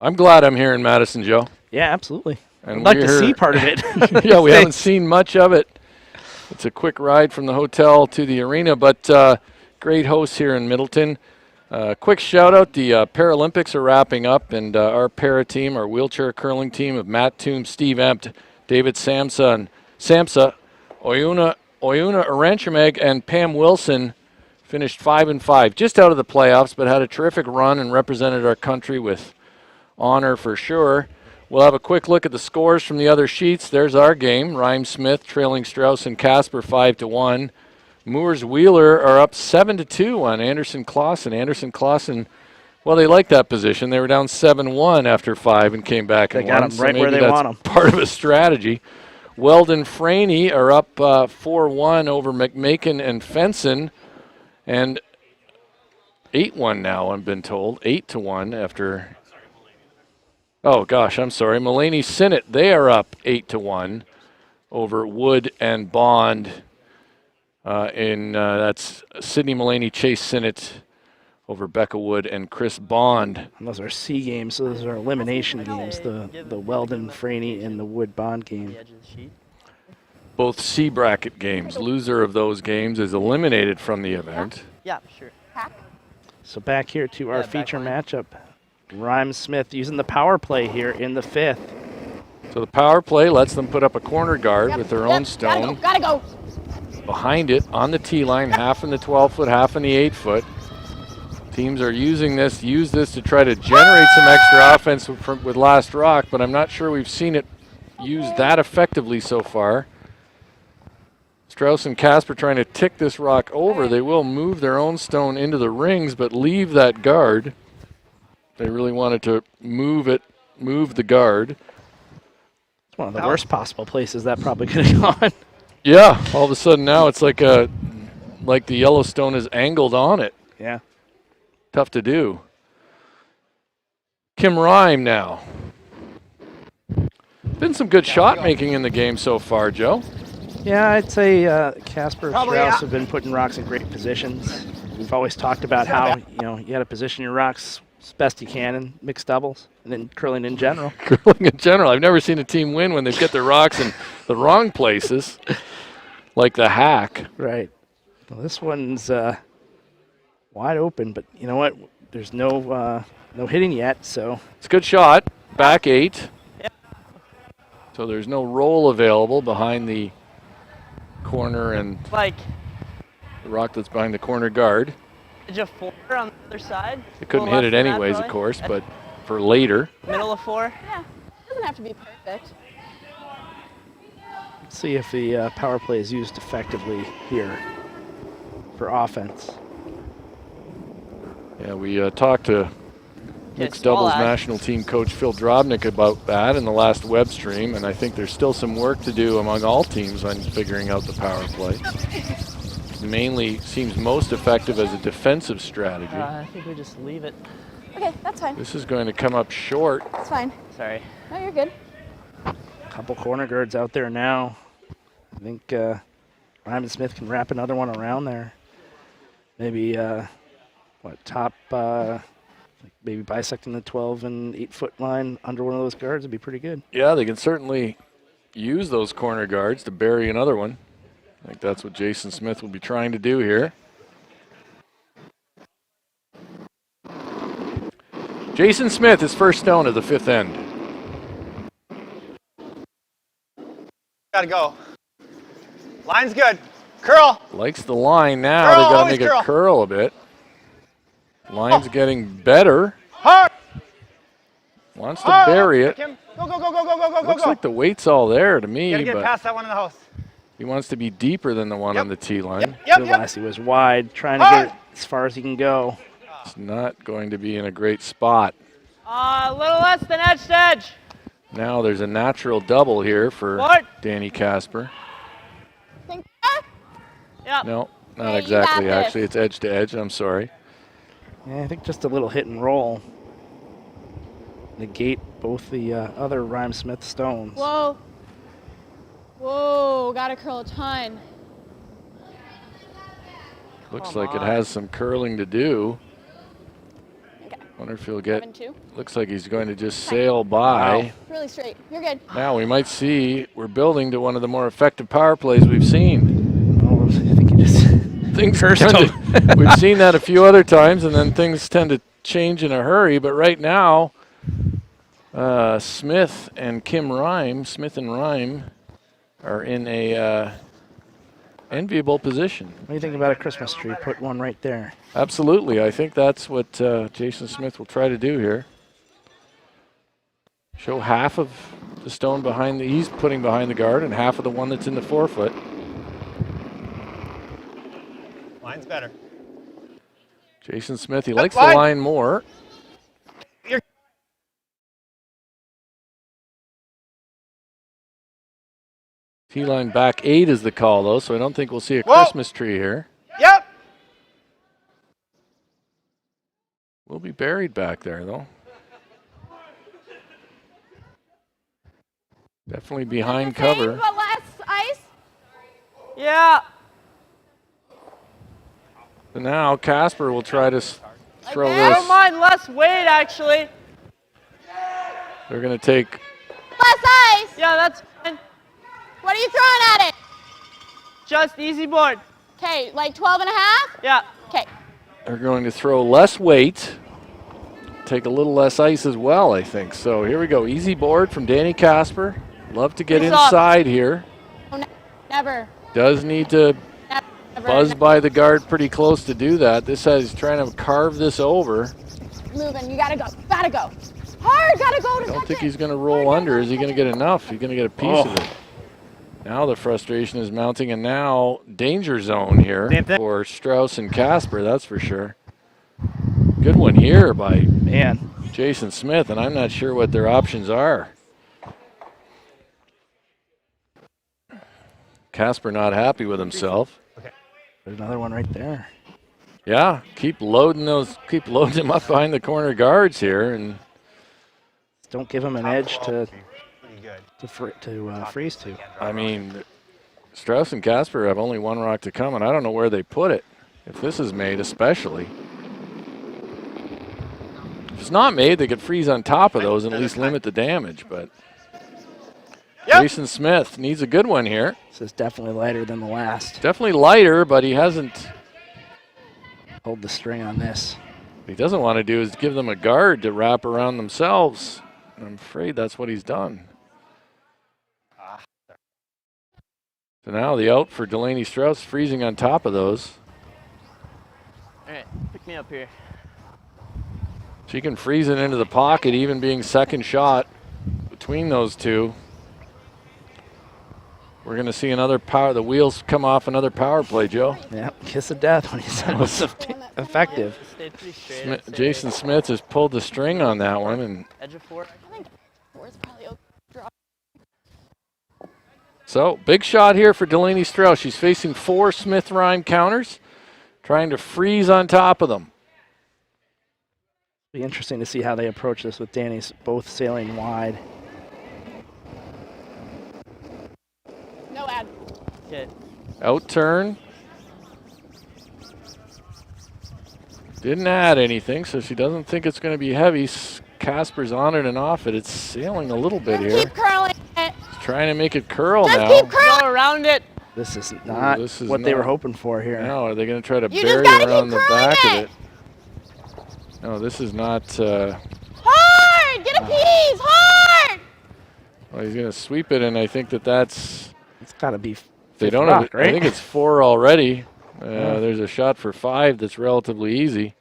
I'm glad I'm here in Madison, Joe. Yeah, absolutely. And I'd like to we're- see part of it. Yeah, we haven't Thanks. seen much of it. It's a quick ride from the hotel to the arena, but great hosts here in Middleton. Quick shout out, the Paralympics are wrapping up, and our para team, our wheelchair curling team of Matt Toom, Steve Empt, David Samsa, Oyuna Aranchimeg, and Pam Wilson finished 5-5, just out of the playoffs, but had a terrific run and represented our country with honor for sure. We'll have a quick look at the scores from the other sheets. There's our game. Rhyme Smith trailing Strauss and Casper 5-1. Moores Wheeler are up 7-2 on Anderson Clausen. Anderson Clausen, well, they like that position. They were down 7-1 after 5 and came back and got won. them right so where maybe they that's want 'em. part of a strategy. Weldon Franey are up 4-1 over McMakin and Fenson, and 8-1 now, I've been told. 8-1 after. Oh gosh, I'm sorry. Mulaney Sinnott, they are up 8-1 over Wood and Bond. That's Sidney Mulaney, Chase Sinnott over Becca Wood and Chris Bond. And those are C games, so those are elimination games. The Weldon, Franey, and the Wood Bond game. Both C bracket games. Loser of those games is eliminated from the event. Yeah, sure. So back here to our Yeah, feature back matchup. Rhyme Smith using the power play here in the 5th. So the power play lets them put up a corner guard with their own stone. Gotta go. Behind it on the tee line, half in the 12-foot, half in the 8-foot. Teams are use this to try to generate some extra offense with Last Rock, but I'm not sure we've seen it used that effectively so far. Strauss and Casper trying to tick this rock over. They will move their own stone into the rings, but leave that guard. They really wanted to move the guard. It's one of the worst possible places that probably could have gone. Yeah, all of a sudden now it's like the Yellowstone is angled on it. Yeah. Tough to do. Kim Rhyme now. Been some good shot making in the game so far, Joe. Yeah, I'd say Casper and Probably, Strauss yeah. have been putting rocks in great positions. We've always talked about how, you got to position your rocks as best you can in mixed doubles and then curling in general. Curling in general. I've never seen a team win when they get their rocks in the wrong places, like the hack. Right. Well, this one's wide open, but you know what? There's no hitting yet, so. It's a good shot. Back 8. So there's no roll available behind the corner and Like, the rock that's behind the corner guard. edge of 4 on the other side. They couldn't A little hit it less than that, anyways, of probably. course, but for later. Middle of 4. Yeah, doesn't have to be perfect. Let's see if the power play is used effectively here for offense. Yeah, we talked to mixed small doubles ag. national team coach Phil Drobnik about that in the last web stream, and I think there's still some work to do among all teams on figuring out the power play. Mainly seems most effective as a defensive strategy. I think we just leave it. Okay, that's fine. This is going to come up short. That's fine. Sorry. No, you're good. Couple corner guards out there now. I think Ryman Smith can wrap another one around there. Maybe, top, maybe bisecting the 12 and 8-foot line under one of those guards would be pretty good. Yeah, they can certainly use those corner guards to bury another one. I think that's what Jason Smith will be trying to do here. Jason Smith, his first stone at the 5th end. Gotta go. Line's good. Curl. Likes the line now. Curl, They got to always make curl. it curl a bit. Line's getting better. Hard. Wants to bury it. Kim. Go, go, go, go, go, go, go, Looks go. like the weight's all there to You me, gotta get but past that one in the house. he wants to be deeper than the one Yep. on the tee line. Yep, Bill yep. Lassie was wide, trying to Hard. get as far as he can go. It's not going to be in a great spot. A little less than edge to edge. Now there's a natural double here for What? Danny Casper. Think, Yep. No, not Hey, you exactly, got this. actually. It's edge to edge. I'm sorry. Yeah, I think just a little hit and roll. Negate both the other Rhyme Smith stones. whoa. Whoa, gotta curl a ton. Looks Come like it on. has some curling to do. Wonder if he'll get. 7-2. Looks like he's going to just sail by. Really straight. You're good. Now we might see we're building to one of the more effective power plays we've seen. Oh, I think you just Things cursed tend him. to- we've seen that a few other times, and then things tend to change in a hurry. But right now, Smith and Rhyme are in a enviable position. What do you think about a Christmas tree? Put one right there. Absolutely. I think that's what Jason Smith will try to do here. Show half of the stone he's putting behind the guard and half of the one that's in the 4-foot. Line's better. Jason Smith, he likes the line. line more. T-line back 8 is the call, though, so I don't think we'll see a Christmas tree here. Yep. We'll be buried back there, though. Definitely behind cover. But less ice. Yeah. So now Casper will try to throw that? I this. don't mind less weight, actually. They're going to take. Less ice. Yeah, that's fine. What are you throwing at it? Just easy board. Okay, like 12 and a half? Yeah. Okay. They're going to throw less weight, take a little less ice as well, I think. So here we go. Easy board from Danny Casper. Love to get It's up. inside here. Oh, never. Does need to Never. buzz by the guard pretty close to do that. This has trying to carve this over. Moving. You gotta go. Gotta go. Hard. Gotta go to I don't touch think it. he's going to roll under. Is he going to get enough? He's going to get a piece of it. Now the frustration is mounting, and now danger zone here Same thing. for Strauss and Casper, that's for sure. Good one here by Man. Jason Smith, and I'm not sure what their options are. Casper not happy with himself. There's another one right there. Yeah, keep loading him up behind the corner guards here, and Don't give him an edge to Pretty good. freeze to. I mean, Strauss and Casper have only one rock to come, and I don't know where they put it. If this is made, especially. If it's not made, they could freeze on top of those and at least limit the damage, but Yep. Jason Smith needs a good one here. This is definitely lighter than the last. Definitely lighter, but he hasn't. Hold the string on this. What he doesn't want to do is give them a guard to wrap around themselves. I'm afraid that's what he's done. So now the out for Delaney Strauss, freezing on top of those. All right, pick me up here. She can freeze it into the pocket, even being second shot between those two. We're going to see another the wheels come off another power play, Joe. Yeah, kiss of death when he said it was effective. Stayed pretty straight. I'd say. Jason Smith has pulled the string on that one, and Edge of 4. I think 4 is probably okay. Draw. so big shot here for Delaney Strauss. She's facing 4 Smith Rhyme counters, trying to freeze on top of them. Be interesting to see how they approach this with Danny's both sailing wide. No ad. Okay. Out turn. Didn't add anything, so she doesn't think it's going to be heavy. Casper's on it and off it. It's sailing a little bit Just here. keep curling it. Trying to make it curl Just now. keep curling. Go around it. This is not this is what they were not- hoping for here. No, are they going to try to You bury just gotta around keep the curling back it. of it? No, this is not. Hard. Get a piece. Hard. Well, he's going to sweep it, and I think that's. It's got to be They fifth don't rock, have it. right? I think it's 4 already. There's a shot for 5 that's relatively easy.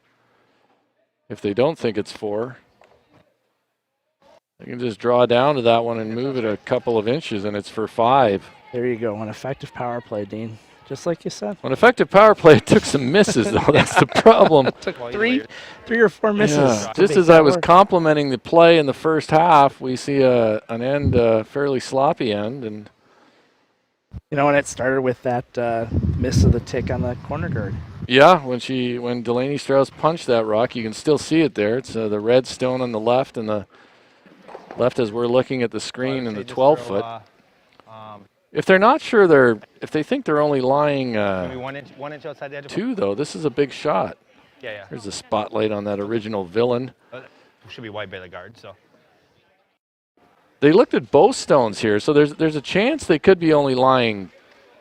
If they don't think it's 4, they can just draw down to that one and move it a couple of inches, and it's for 5. There you go, an effective power play, Dean. Just like you said. On effective power play, it took some misses, though. That's the problem. Took three or four misses. Yeah. to Just make as that I was work. complimenting the play in the first half, we see an end, fairly sloppy end, and You know, and it started with that miss of the tick on the corner guard. yeah, when Delaney Strauss punched that rock, you can still see it there. It's the red stone on the left, and the left as we're looking at the screen in the 12-foot. If they're not sure if they think they're only lying Maybe 1 inch outside the edge of 2, though, this is a big shot. Yeah, yeah. There's a spotlight on that original villain. Should be white by the guard, so. They looked at both stones here, so there's a chance they could be only lying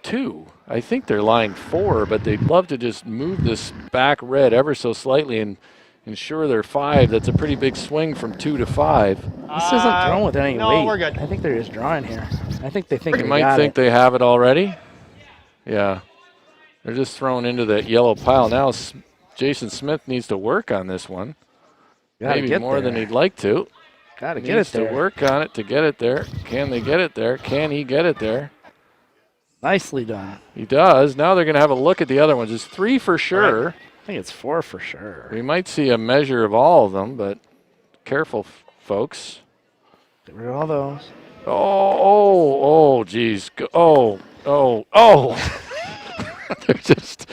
2. I think they're lying 4, but they'd love to just move this back red ever so slightly and ensure they're 5. That's a pretty big swing from 2 to 5. This isn't thrown with any no, weight. we're good. I think they're just drawing here. I think they think You they might got think it. they have it already. Yeah. They're just thrown into that yellow pile. Now Jason Smith needs to work on this one. Gotta Maybe get more there. than he'd like to. Gotta get Needs it there. to work on it to get it there. Can they get it there? Can he get it there? Nicely done. He does. Now they're going to have a look at the other ones. It's 3 for sure. I think it's 4 for sure. We might see a measure of all of them, but careful, folks. Get rid of all those. Oh, geez. Oh. They're just,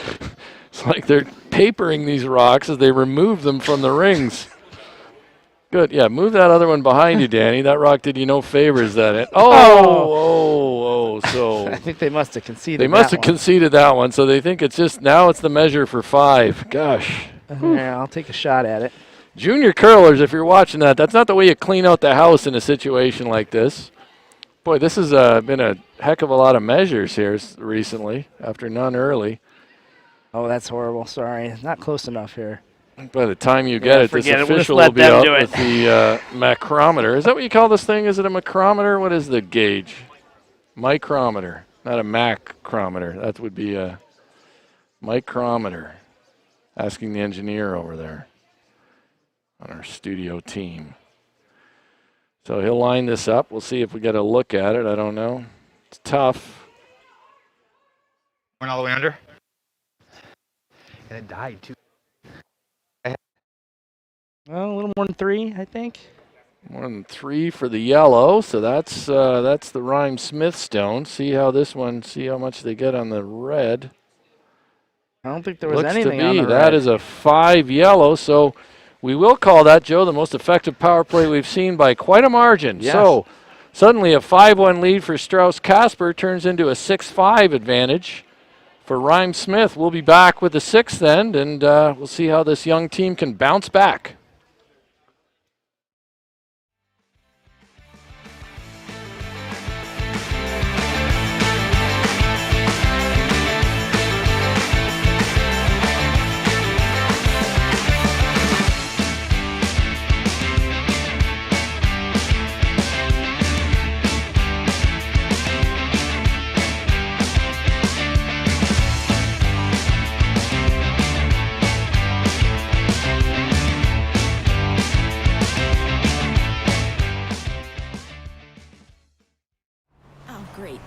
it's like they're papering these rocks as they remove them from the rings. Good. Yeah, move that other one behind you, Danny. That rock did you no favors, that it. So I think they must have conceded. they must that have conceded that one, so they think it's just, now it's the measure for 5. Gosh. Yeah, I'll take a shot at it. Junior curlers, if you're watching that, that's not the way you clean out the house in a situation like this. Boy, this has been a heck of a lot of measures here recently, after none early. Oh, that's horrible. Sorry. Not close enough here. By the time you get it, this forget it. We'll just official let will be them out do it. with the macrometer. Is that what you call this thing? Is it a macrometer? What is the gauge? Micrometer, not a macrometer. That would be a micrometer. Asking the engineer over there on our studio team. So he'll line this up. We'll see if we get a look at it. I don't know. It's tough. Went all the way under. And it died, too. Well, a little more than 3, I think. More than 3 for the yellow, so that's the Rhyme Smith stone. See how much they get on the red. I don't think there was Looks to anything on be the that red. is a 5 yellow, so we will call that, Joe, the most effective power play we've seen by quite a margin. Yes. So suddenly a 5-1 lead for Strauss-Casper turns into a 6-5 advantage for Rhyme Smith. We'll be back with the 6th end, and we'll see how this young team can bounce back.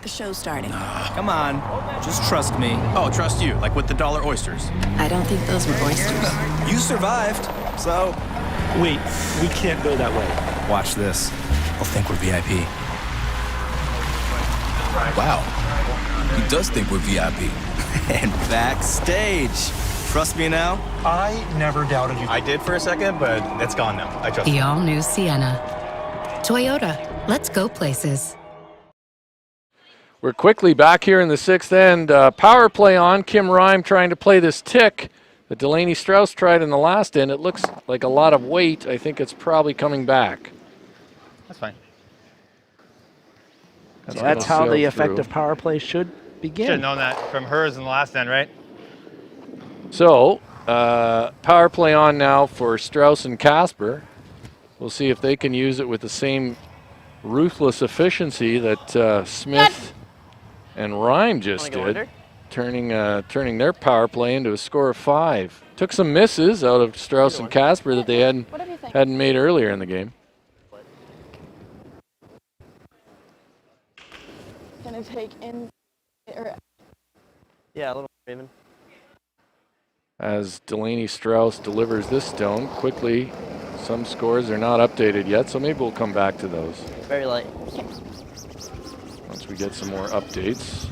The show's starting. Come on, just trust me. Oh, trust you, like with the dollar oysters. I don't think those were oysters. You survived, so... Wait, we can't go that way. Watch this. I'll think we're VIP. Wow, he does think we're VIP. And backstage. Trust me now? I never doubted you. I did for a second, but it's gone now. I trust you. The all-new Sienna. Toyota, let's go places. We're quickly back here in the 6th end. Power play on. Kim Rhyme trying to play this tick that Delaney Strauss tried in the last end. It looks like a lot of weight. I think it's probably coming back. That's fine. So that's how the effective power play should begin. Should have known that from hers in the last end, right? So, power play on now for Strauss and Casper. We'll see if they can use it with the same ruthless efficiency that Smith and Rhyme just did, turning their power play into a score of 5. Took some misses out of Strauss and Casper that they hadn't made earlier in the game. Gonna take in, or Yeah, a little Raymond. As Delaney Strauss delivers this stone quickly. Some scores are not updated yet, so maybe we'll come back to those Very light. once we get some more updates.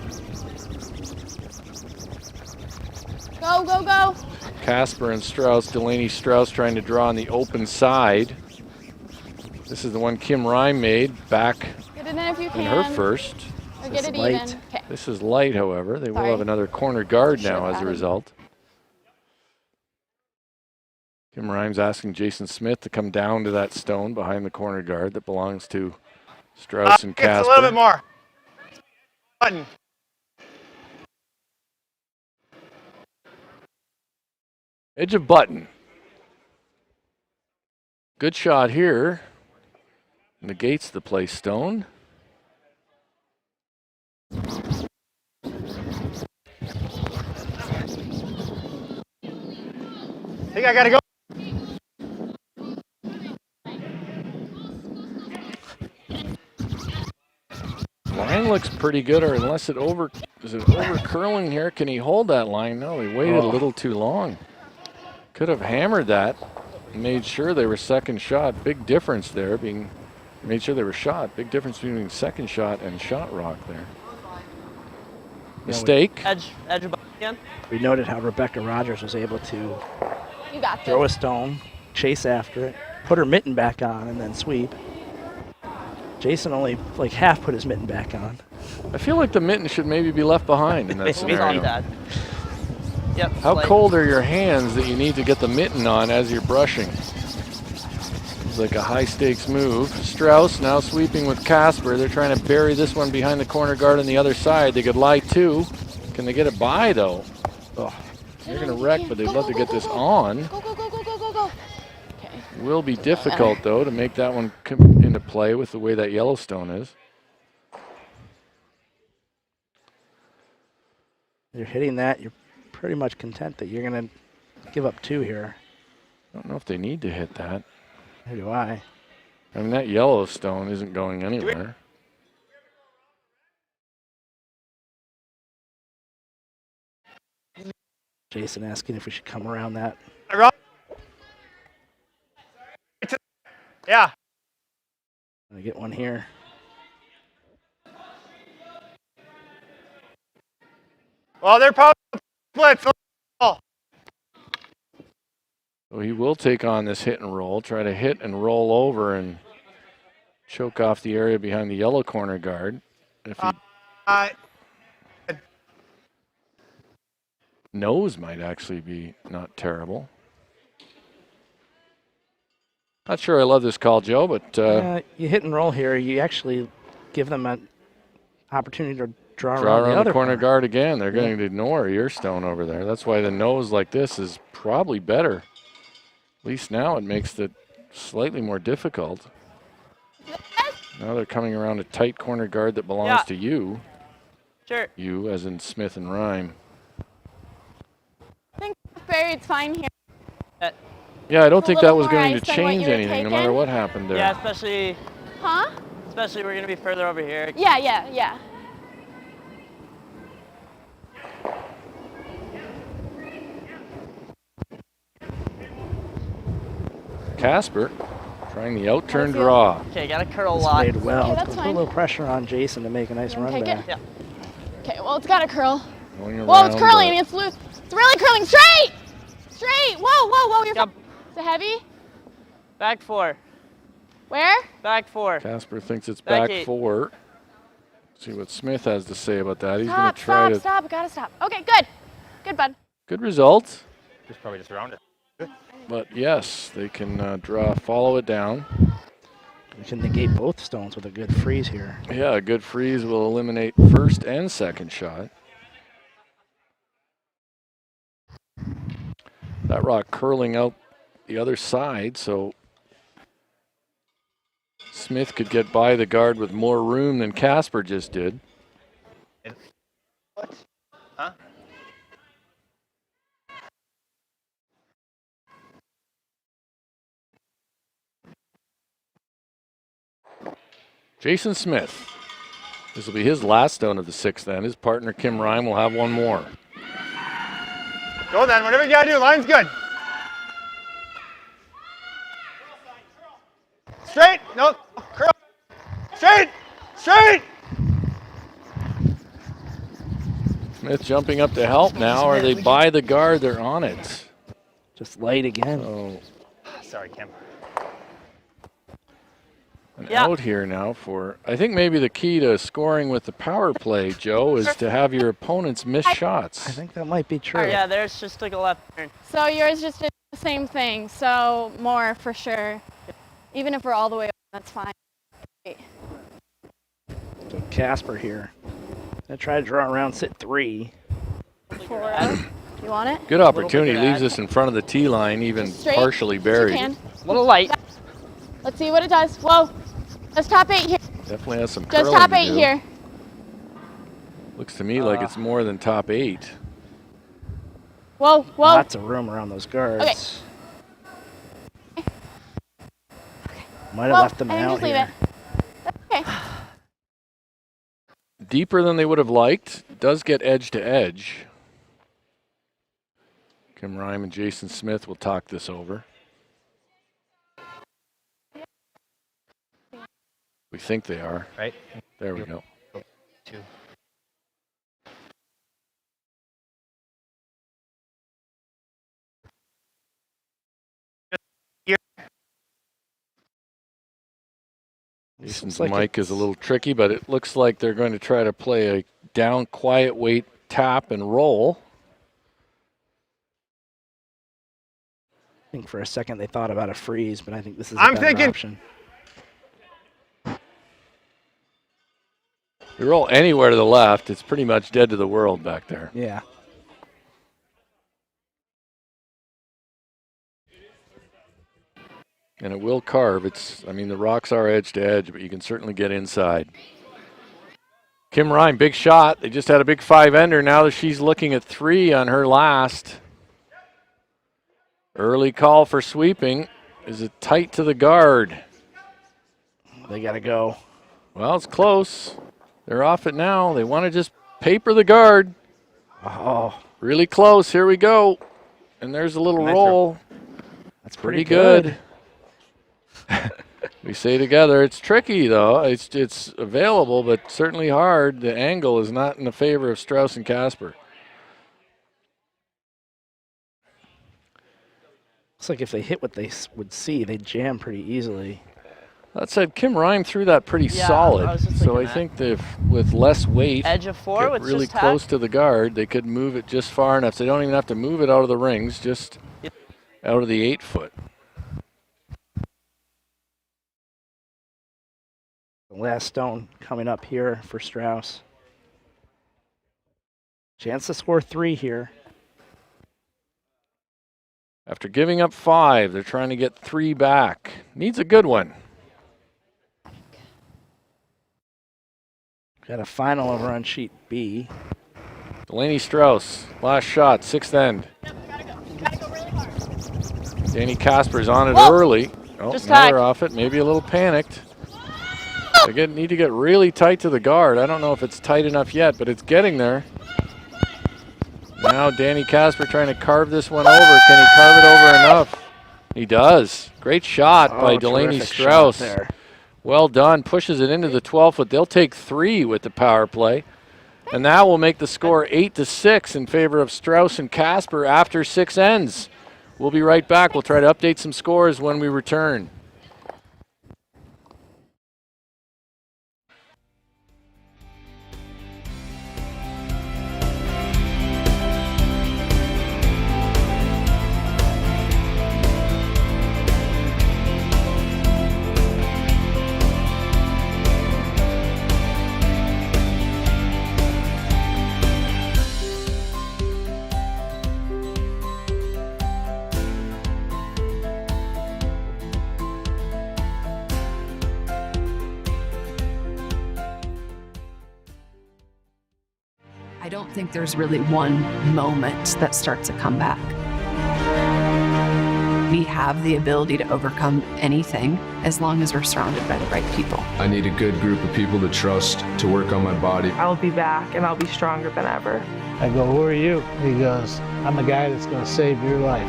go, go, go. Casper and Strauss, Delaney Strauss trying to draw on the open side. This is the one Kim Rhyme made back Get it in if you in can. her first. Or get it even. Okay. This is light, however. They will Sorry. have another corner guard now Should've as a added. result. Kim Rhymes asking Jason Smith to come down to that stone behind the corner guard that belongs to Strauss and Casper. It's a little bit more. Button. Edge of button. Good shot here. Negates the play stone. I think I gotta go. Line looks pretty good, or unless it is it over curling here? Can he hold that line? No, he waited a little too long. Could have hammered that, made sure they were second shot. Big difference there, made sure they were shot. Big difference between second shot and shot rock there. Mistake. Edge of again. We noted how Rebecca Rogers was able to You got throw a this. stone, chase after it, put her mitten back on, and then sweep. Jason only like half put his mitten back on. I feel like the mitten should maybe be left behind in that He's on scenario. that. Yep. How cold are your hands that you need to get the mitten on as you're brushing? It's like a high stakes move. Strauss now sweeping with Casper. They're trying to bury this one behind the corner guard on the other side. They could lie too. Can they get it by though? Oh, they're gonna wreck, but they'd love to get this on. Go, go, go, go, go, go, go. Okay. Will be difficult though to make that one come into play with the way that Yellowstone is. You're hitting that, you're pretty much content that you're going to give up 2 here. I don't know if they need to hit that. Neither do I. I mean, that Yellowstone isn't going anywhere. Jason asking if we should come around that. Yeah. I get one here. Well, they're probably split. So he will take on this hit and roll, try to hit and roll over and choke off the area behind the yellow corner guard. If he nose might actually be not terrible. Not sure I love this call, Joe, but you hit and roll here. You actually give them an opportunity to draw draw around around the corner corner. guard again. They're going to ignore your stone over there. That's why the nose like this is probably better. At least now it makes it slightly more difficult. Now they're coming around a tight corner guard that belongs to you. Sure. You, as in Smith and Rhyme. I think Barry, it's fine here. Yeah, I don't a think that little was more going to ice than what change you were anything, no taking. matter what happened there. Yeah, especially Huh? we're gonna be further over here. Yeah, yeah, yeah. Casper trying the out-turn draw. Okay, got a curl It's lock. played well. Okay, that's Put a fine. little pressure on Jason to make a nice run take back. it? Yeah. Okay, well, it's got to curl. Going Whoa, it's around curling. the- It's loose. It's really curling. Straight! Straight! Whoa, whoa, whoa. You're Yep. Is it heavy? Back 4. Where? Back 4. Casper thinks it's Back back 8. 4. See what Smith has to say about that. He's going Stop, to try to. stop. Gotta stop. Okay, good. Good, bud. Good result. Just probably just around it. But yes, they can follow it down. We can negate both stones with a good freeze here. Yeah, a good freeze will eliminate first and second shot. That rock curling out the other side, so Smith could get by the guard with more room than Casper just did. What? Huh? Jason Smith. This will be his last stone of the 6th then. His partner Kim Rhyme will have one more. Go then, whatever you gotta do, line's good. Straight, no, curl. Straight, straight. Smith jumping up to help now. Are they by the guard? They're on it. Just light again. So Sorry, Kim. an out here now for, I think maybe the key to scoring with the power play, Joe, is to have your opponents miss shots. I think that might be true. Yeah, there's just like a left turn. So yours just did this same thing, so more for sure. Even if we're all the way over, that's fine. So Casper here. Gonna try to draw around sit 3. 4. You want it? Good opportunity. Leaves us in front of the tee line, even Straight, partially buried. You can. A little light. Let's see what it does. Whoa. Just top 8 here. Definitely has some Just curling top to 8 do. here. Looks to me like it's more than top 8. Whoa, whoa. Lots of room around those guards. Okay. Might have Well, left them I think out just leave here. it. Okay. Deeper than they would have liked. Does get edge to edge. Kim Rime and Jason Smith will talk this over. We think they are. Right. There we go. 2. Jason's like mic is a little tricky, but it looks like they're going to try to play a down, quiet weight tap and roll. I think for a second they thought about a freeze, but I think this is a I'm better thinking option. They roll anywhere to the left, it's pretty much dead to the world back there. Yeah. And it will carve. I mean, the rocks are edge to edge, but you can certainly get inside. Kim Rime, big shot. They just had a big 5-ender. Now that she's looking at 3 on her last. Early call for sweeping. Is it tight to the guard? They got to go. Well, it's close. They're off it now. They want to just paper the guard. Oh. Really close. Here we go. And there's a little roll. That's pretty good. We say together, it's tricky though. It's available, but certainly hard. The angle is not in the favor of Strauss and Casper. Looks like if they hit what they would see, they'd jam pretty easily. That said, Kim Rime threw that pretty solid. So I think that if, with less weight, Edge of 4 with really just close to the guard, they could move it just far enough. So they don't even have to move it out of the rings, just out of the 8-foot. The last stone coming up here for Strauss. Chance to score 3 here. After giving up 5, they're trying to get 3 back. Needs a good one. Got a final over on sheet B. Delaney Strauss, last shot, 6th end. Danny Casper's on it early. Oh, Just now tag. they're off it, maybe a little panicked. They need to get really tight to the guard. I don't know if it's tight enough yet, but it's getting there. Now Danny Casper trying to carve this one over. Can he carve it over enough? He does. Great shot by Delaney Strauss. There. Well done. Pushes it into the 12-foot. They'll take 3 with the power play. And that will make the score 8-6 in favor of Strauss and Casper after 6 ends. We'll be right back. We'll try to update some scores when we return. I don't think there's really one moment that starts a comeback. We have the ability to overcome anything as long as we're surrounded by the right people. I need a good group of people to trust to work on my body. I'll be back and I'll be stronger than ever. I go, who are you? He goes, I'm the guy that's going to save your life.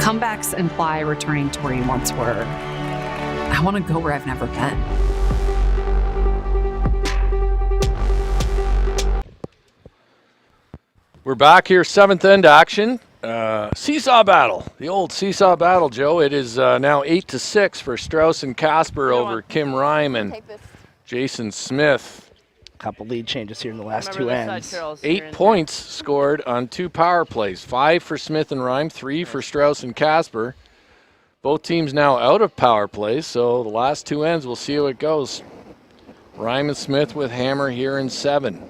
Comebacks imply returning to where you once were. I want to go where I've never been. We're back here, 7th end action. Seesaw battle, the old seesaw battle, Joe. It is now 8-6 for Strauss and Casper over Kim Rime and Jason Smith. couple lead changes here in the last two ends. 8 points scored on 2 power plays. 5 for Smith and Rhyme, 3 for Strauss and Casper. Both teams now out of power plays, so the last 2 ends, we'll see how it goes. Rhyme and Smith with hammer here in 7.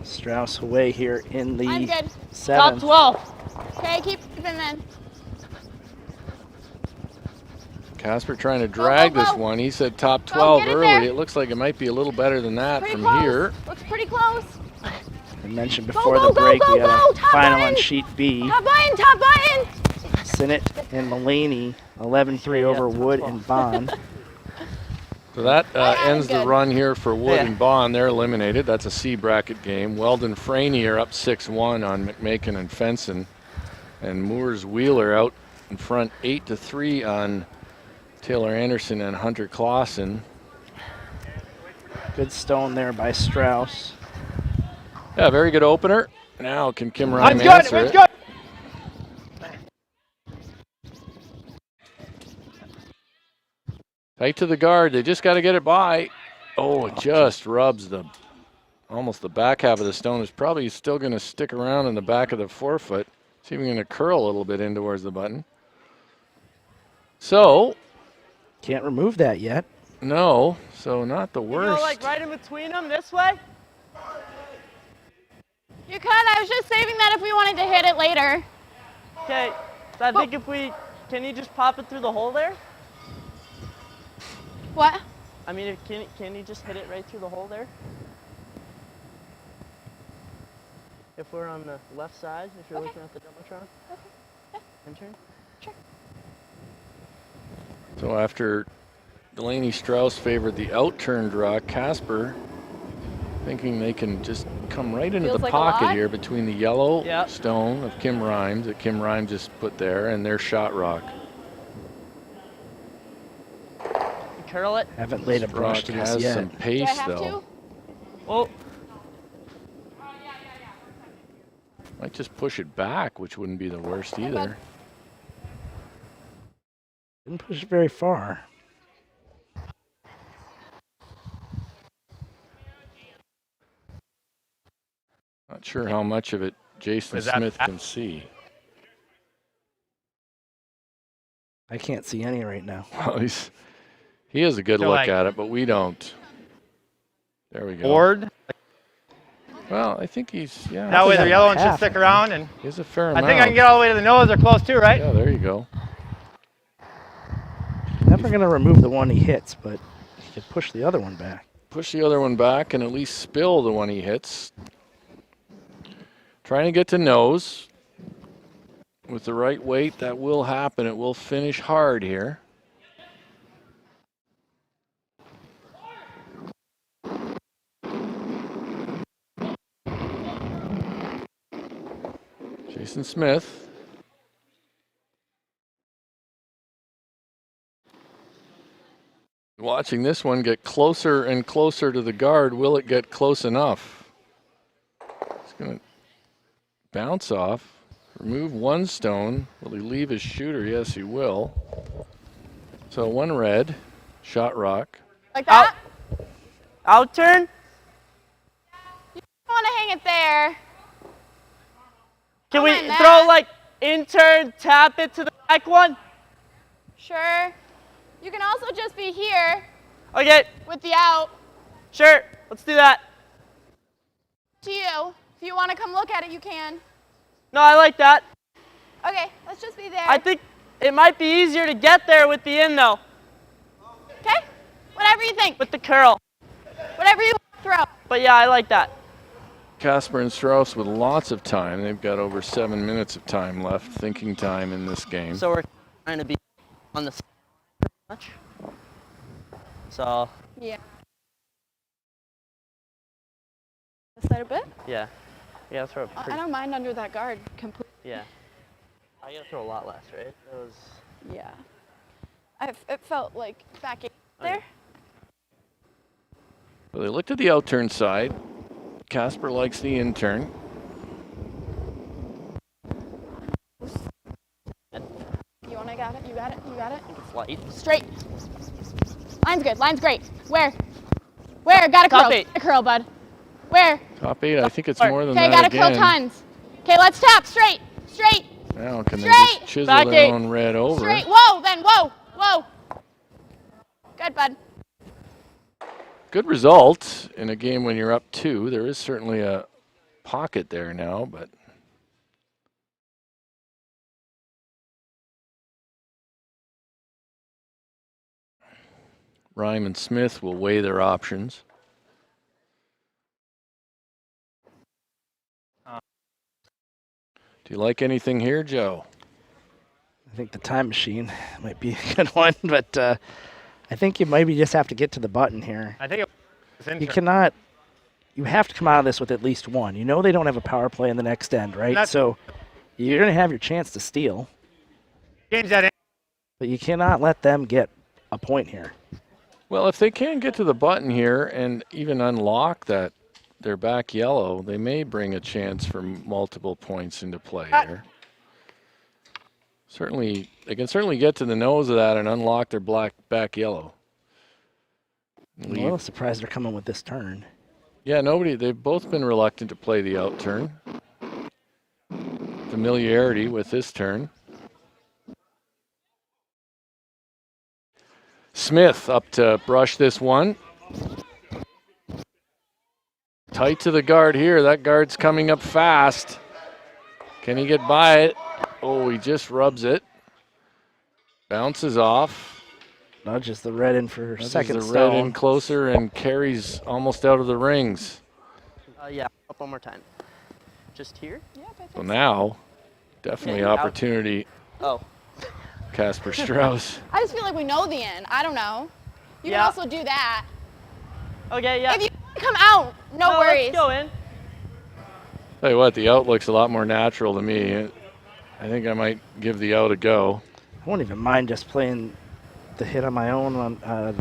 Strauss away here in the I'm good. 7th. Top 12. Okay, keep them in. Casper trying to drag this one. He said top 12 early. there. It looks like it might be a little better than that Pretty from close. here. Looks pretty close. I mentioned before the break we had a final on sheet B. Top button. Sinnott and Mulaney, 11-3 over Wood and Bond. So that ends the run here for Wood and Bond. They're eliminated. That's a C bracket game. Weldon Franey are up 6-1 on McMakin and Fenson. And Moores Wheeler out in front 8-3 on Taylor Anderson and Hunter Clausen. Good stone there by Strauss. Yeah, very good opener. Now can Kim Rhyme answer it? Good. Tight to the guard. They just got to get it by. Oh, it just rubs almost the back half of the stone. Is probably still going to stick around in the back of the forefoot. It's even going to curl a little bit in towards the button. So. Can't remove that yet. No, so not the worst. You know, like right in between them this way? You could. I was just saving that if we wanted to hit it later. Okay, so I think if we, can you just pop it through the hole there? What? I mean, can you just hit it right through the hole there? If we're on the left side, if you're looking at the Jumbotron? Okay. Yeah. And turn? Sure. So after Delaney Strauss favored the out-turn draw, Casper thinking they can just come right into the pocket here between the yellow stone of Kim Rhymes that Kim Rhymes just put there and their shot rock. Curl it. Haven't laid a brush to this yet. Has some pace though. Oh. Might just push it back, which wouldn't be the worst either. Didn't push it very far. Not sure how much of it Jason Smith can see. I can't see any right now. Well, he has a good look at it, but we don't. There we go. Board. Well, I think he's, That way the yellow one should stick around. And he has a fair amount. I think I can get all the way to the nose or close too, right? Yeah, there you go. Never going to remove the one he hits, but he could push the other one back. Push the other one back and at least spill the one he hits. Trying to get to nose. With the right weight, that will happen. It will finish hard here. Jason Smith. Watching this one get closer and closer to the guard. Will it get close enough? It's going to bounce off. Remove one stone. Will he leave his shooter? Yes, he will. So one red. Shot rock. Like that? Out turn? You want to hang it there. Can we throw like in turn, tap it to the back one? Sure. You can also just be here. Okay. With the out. Sure, let's do that. To you. If you want to come look at it, you can. No, I like that. Okay, let's just be there. I think it might be easier to get there with the in though. Okay? Whatever you think. With the curl. Whatever you throw. But yeah, I like that. Casper and Strauss with lots of time. They've got over 7 minutes of time left, thinking time in this game. So we're trying to be on the much. So. Yeah. This side a bit? Yeah. You gotta throw I don't mind under that guard completely. Yeah. I gotta throw a lot less, right? It was. Yeah. It felt like back there. So they looked at the out-turn side. Casper likes the in-turn. You want to got it? You got it? You got it? I think it's light. Straight. Line's good. Line's great. Where? Got a curl. Top 8. A curl, bud. Where? Top 8, I think it's more than Okay, that got a curl again. tons. Okay, let's tap. Straight. Now can they Straight. just chisel Back their 8. own red over? Straight. Whoa, then. Whoa. Good, bud. Good result in a game when you're up 2. There is certainly a pocket there now, but Rhyme and Smith will weigh their options. Do you like anything here, Joe? I think the time machine might be a good one, but I think you maybe just have to get to the button here. I think it's You cannot. You have to come out of this with at least one. You know they don't have a power play in the next end, right? So you're going to have your chance to steal. Change that in. But you cannot let them get a point here. Well, if they can get to the button here and even unlock that their back yellow, they may bring a chance for multiple points into play here. Certainly, they can certainly get to the nose of that and unlock their black back yellow. I'm a little surprised they're coming with this turn. Yeah, they've both been reluctant to play the out turn. Familiarity with this turn. Smith up to brush this one. Tight to the guard here. That guard's coming up fast. Can he get by it? Oh, he just rubs it. Bounces off. Nudges the red in for second the stone. red in closer and carries almost out of the rings. Yeah, up one more time. Just here? Yeah, So now, definitely opportunity. Oh. Casper Strauss. I just feel like we know the end. I don't know. You can Yeah. also do that. Okay, yeah. If you come out, no worries. Let's go in. Tell you what, the out looks a lot more natural to me. I think I might give the out a go. I won't even mind just playing the hit on my own on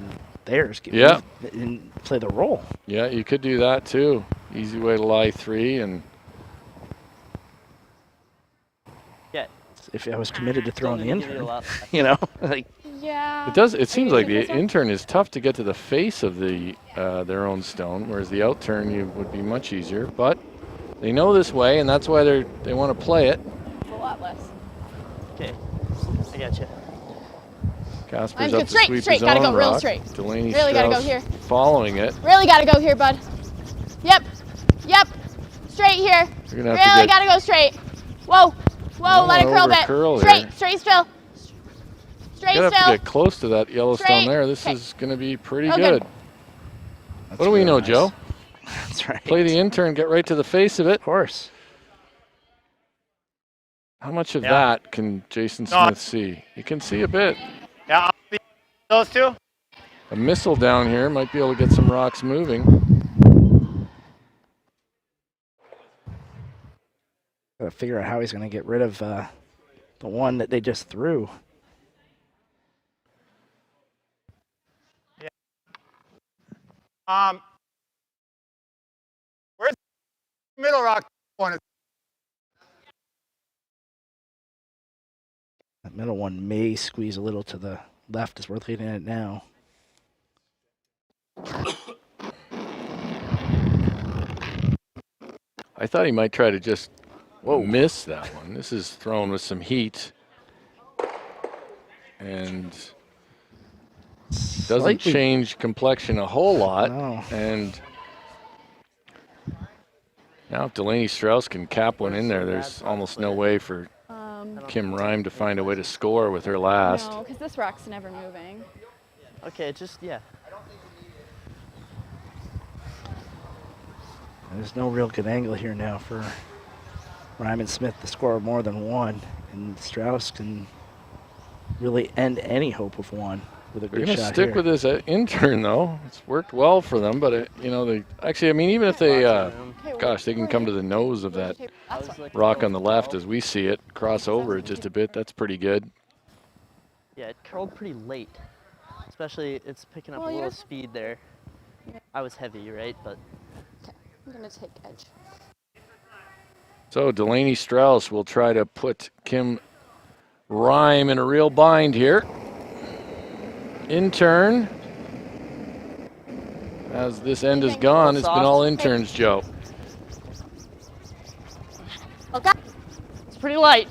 theirs. Yeah. And play the roll. Yeah, you could do that too. Easy way to lie 3 and. Yeah. If I was committed to throwing the Give you a intern, lot. you know, like. Yeah. It does. It seems like the intern is tough to get to the face of the their own stone, whereas the out turn would be much easier. But they know this way, and that's why they want to play it. It's a lot less. Okay, I got you. Casper's Line's up good. to Straight, sweep straight. his Gotta own go real rock. straight. Delaney Really gotta go Strauss here. following it. Really gotta go here, bud. Yep. Straight here. You're gonna have to Really get- gotta go straight. Whoa. Let it curl a bit. Curl Straight. here. Straight still. Straight You have still. to get close to that yellow stone Straight. there. This Okay. is going to be pretty Oh, good. good. What do we know, nice. Joe? That's right. Play the intern, get right to the face of it. Of course. How much of Yeah. that can Jason Smith see? He can see a bit. Yeah, I'll see those two. A missile down here might be able to get some rocks moving. Gotta figure out how he's going to get rid of the one that they just threw. Where's the middle rock one? That middle one may squeeze a little to the left as we're looking at it now. I thought he might try to just miss that one. This is thrown with some heat. And doesn't Slightly- change complexion a whole lot. No. And now if Delaney Strauss can cap one in there, there's almost no way for Kim Rhyme to find a way to score with her last. No, because this rock's never moving. Okay, just, yeah. There's no real good angle here now for Ryman Smith to score more than one, and Strauss can really end any hope of one with a They're good going to shot stick here. with this intern, though. It's worked well for them, but, they actually, I mean, even if they, gosh, they can come to the nose of that rock on the left as we see it, cross over it just a bit. That's pretty good. Yeah, it curled pretty late. Especially, it's picking up Well, a little you're- speed there. I was heavy, right? But I'm gonna take edge. So Delaney Strauss will try to put Kim Rhyme in a real bind here. In turn, As this end is gone, it's been all interns, Joe. Okay. It's pretty light.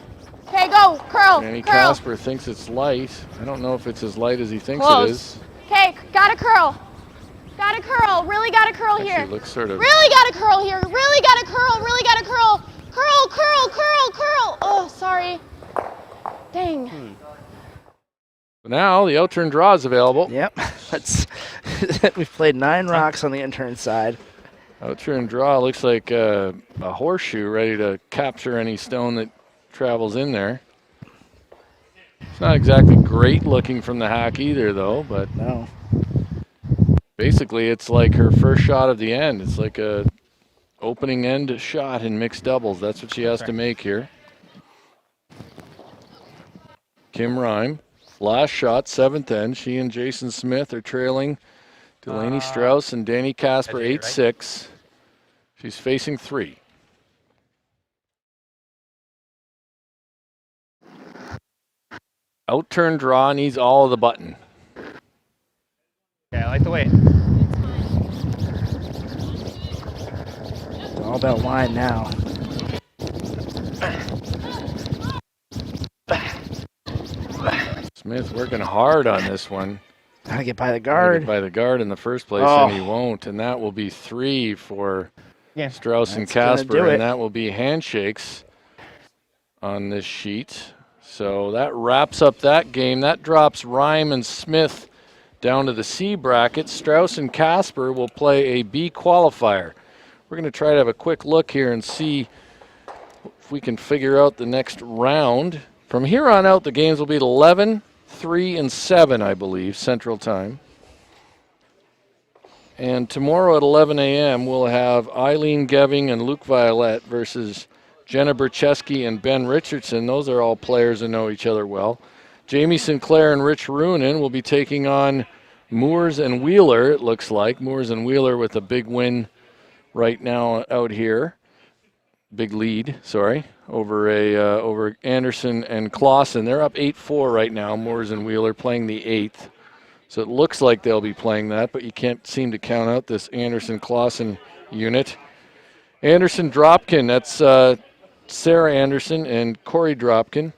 Okay, go, curl, Danny curl. Casper thinks it's light. I don't know if it's as light as he thinks Close. it is. Okay, gotta curl. Gotta curl, really gotta curl Actually, here. it looks sort of... Really gotta curl here, really gotta curl, really gotta curl. Curl, curl, curl, curl. Oh, sorry. Dang. Now the out-turn draw is available. Yep. We've played 9 rocks on the intern side. Out-turn draw looks like a horseshoe ready to capture any stone that travels in there. It's not exactly great looking from the hack either, though, but no. Basically, it's like her first shot of the end. It's like a opening end shot in mixed doubles. That's what she has to make here. Kim Rime, last shot, 7th end. She and Jason Smith are trailing Delaney Strauss and Danny Casper 8-6. She's facing 3. Out-turn draw needs all of the button. Okay, I like the weight. It's all about line now. Smith working hard on this one. Gotta get by the guard. Get by the guard in the first place, and he won't. And that will be 3 for Strauss and Casper, and that will be handshakes on this sheet. So that wraps up that game. That drops Rime and Smith down to the C bracket. Strauss and Casper will play a B qualifier. We're going to try to have a quick look here and see if we can figure out the next round. From here on out, the games will be at 11, 3, and 7, I believe, Central Time. And tomorrow at 11 a.m., we'll have Eileen Geving and Luke Violette versus Jenna Bercheski and Ben Richardson. Those are all players that know each other well. Jamie Sinclair and Rich Ruinen will be taking on Moores and Wheeler, it looks like. Moores and Wheeler with a big win right now out here. Big lead, sorry, over Anderson and Clausen. They're up 8-4 right now, Moores and Wheeler playing the 8th. So it looks like they'll be playing that, but you can't seem to count out this Anderson-Clausen unit. Anderson-Dropkin, that's Sarah Anderson and Corey Dropkin.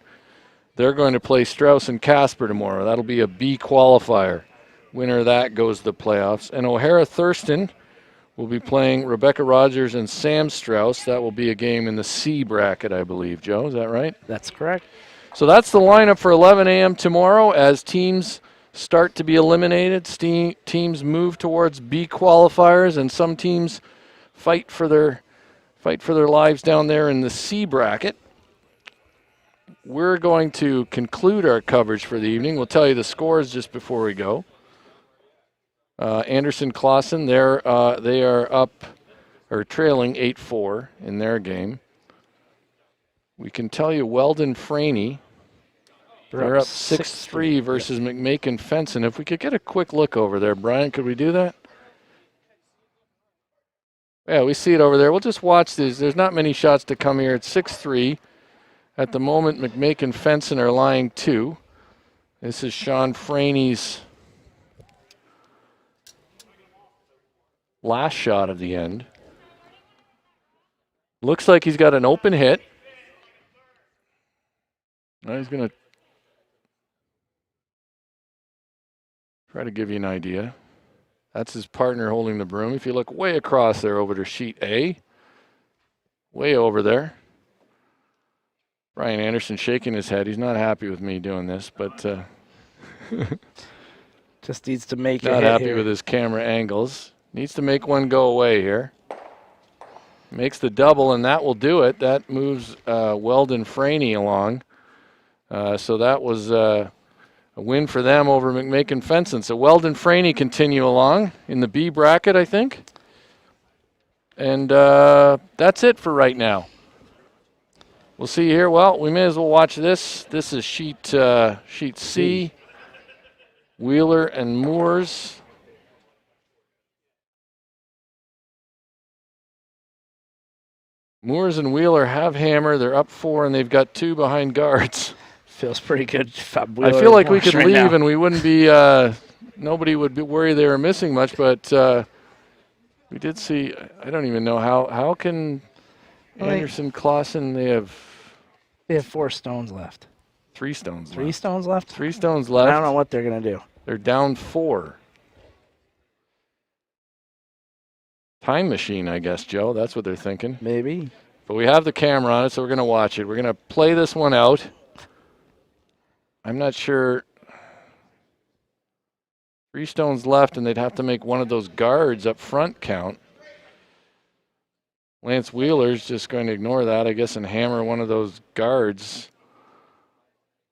They're going to play Strauss and Casper tomorrow. That'll be a B qualifier. Winner of that goes to the playoffs. And O'Hara Thurston will be playing Rebecca Rogers and Sam Strauss. That will be a game in the C bracket, I believe. Joe, is that right? That's correct. So that's the lineup for 11 a.m. tomorrow as teams start to be eliminated. Teams move towards B qualifiers, and some teams fight for their lives down there in the C bracket. We're going to conclude our coverage for the evening. We'll tell you the scores just before we go. Anderson Clausen, they are up or trailing 8-4 in their game. We can tell you Weldon Franey, they're up 6-3 versus McMakin Fenson. If we could get a quick look over there, Brian, could we do that? Yeah, we see it over there. We'll just watch these. There's not many shots to come here. It's 6-3. At the moment, McMakin Fenson are lying 2. This is Sean Franey's last shot of the end. Looks like he's got an open hit. Now he's going to try to give you an idea. That's his partner holding the broom. If you look way across there over to sheet A, way over there. Brian Anderson shaking his head. He's not happy with me doing this, but just needs to make it. Not happy with his camera angles. Needs to make one go away here. Makes the double, and that will do it. That moves Weldon Franey along. So that was a win for them over McMakin Fenson. So Weldon Franey continue along in the B bracket, I think. And that's it for right now. We'll see you here. Well, we may as well watch this. This is sheet C. Wheeler and Moores. Moores and Wheeler have hammer. They're up 4, and they've got 2 behind guards. Feels pretty good. I feel like we could leave and we wouldn't be, nobody would be worried they were missing much, but We did see, I don't even know how can Anderson, Clausen, they have 4 stones left. 3 stones left. 3 stones left? 3 stones left. I don't know what they're going to do. They're down 4. Time machine, I guess, Joe. That's what they're thinking. Maybe. But we have the camera on it, so we're going to watch it. We're going to play this one out. I'm not sure. 3 stones left, and they'd have to make one of those guards up front count. Lance Wheeler's just going to ignore that, I guess, and hammer one of those guards.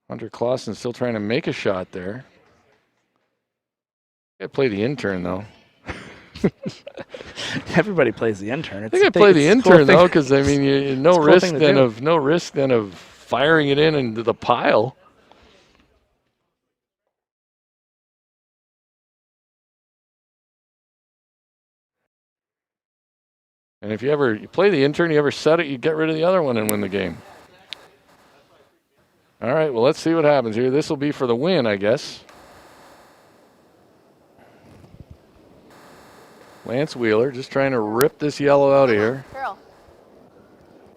Hunter Clausen's still trying to make a shot there. I play the intern, though. Everybody plays the intern. I think I play the intern, though, because, I mean, no risk then of firing it into the pile. And if you play the intern, you ever set it, you get rid of the other one and win the game. All right, well, let's see what happens here. This will be for the win, I guess. Lance Wheeler just trying to rip this yellow out of here. Curl.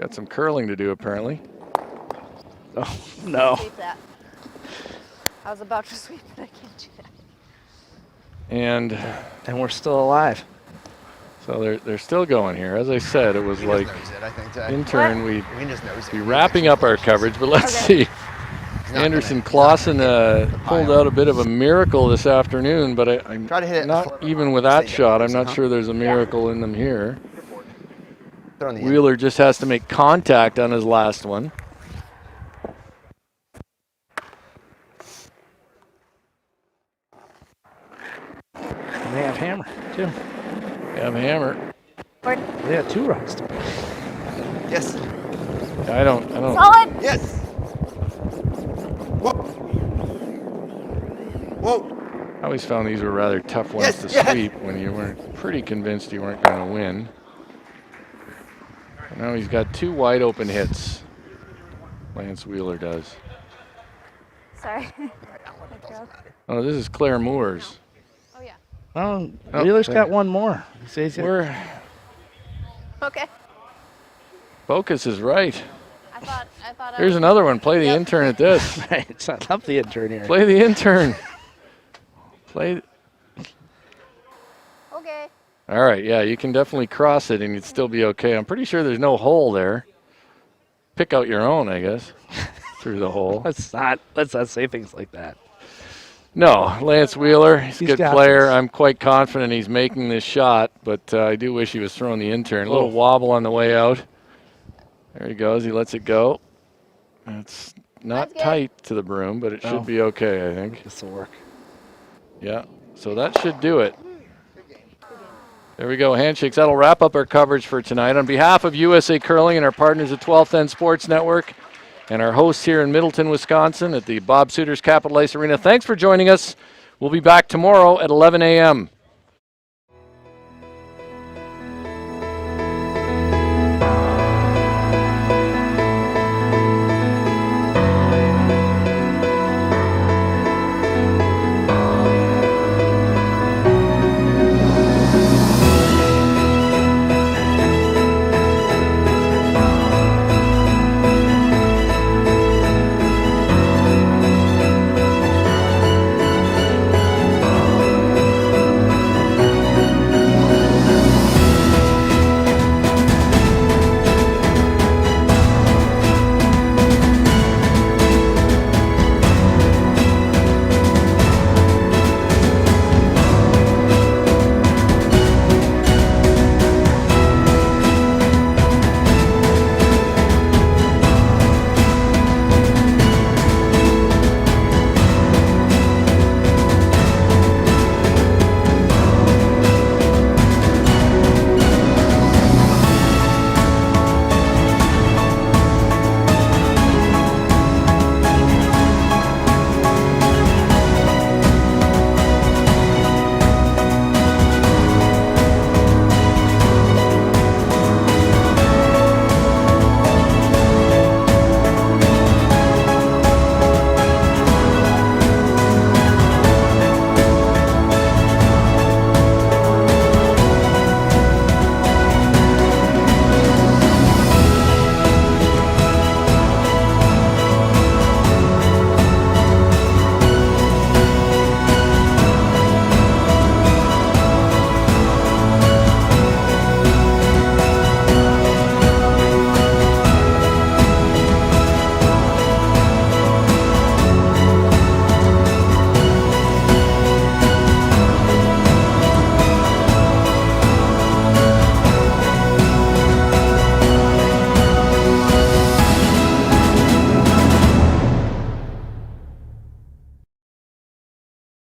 Got some curling to do, apparently. Oh, no. Sweep that. I was about to sweep it. I can't do that. And we're still alive. So they're still going here. As I said, it was like intern. We'd be wrapping up our coverage, but let's see. Anderson Clausen pulled out a bit of a miracle this afternoon, but I'm not even with that shot. I'm not sure there's a miracle in them here. Wheeler just has to make contact on his last one. And they have hammer, too. They have hammer. They have 2 rocks to play. Yes. I don't. Solid. Yes. Whoa. I always found these were rather tough ones to sweep when you weren't pretty convinced you weren't going to win. But now he's got 2 wide open hits. Lance Wheeler does. Sorry. Oh, this is Claire Moore's. Oh, yeah. Well, Wheeler's got 1 more. He says We're okay. Focus is right. I thought Here's another one. Play the intern at this. Right. I love the intern here. Play the intern. Play. Okay. All right. Yeah, you can definitely cross it and you'd still be okay. I'm pretty sure there's no hole there. Pick out your own, I guess, through the hole. Let's not say things like that. No, Lance Wheeler, he's a good player. This. I'm quite confident he's making this shot, but I do wish he was throwing the intern. A little wobble on the way out. There he goes. He lets it go. It's not tight to the broom, but it should be okay, I think. This will work. Yeah, so that should do it. There we go, handshakes. That'll wrap up our coverage for tonight. On behalf of USA Curling and our partners at 12th End Sports Network and our hosts here in Middleton, Wisconsin at the Bob Souters Capital Ice Arena, thanks for joining us. We'll be back tomorrow at 11 a.m.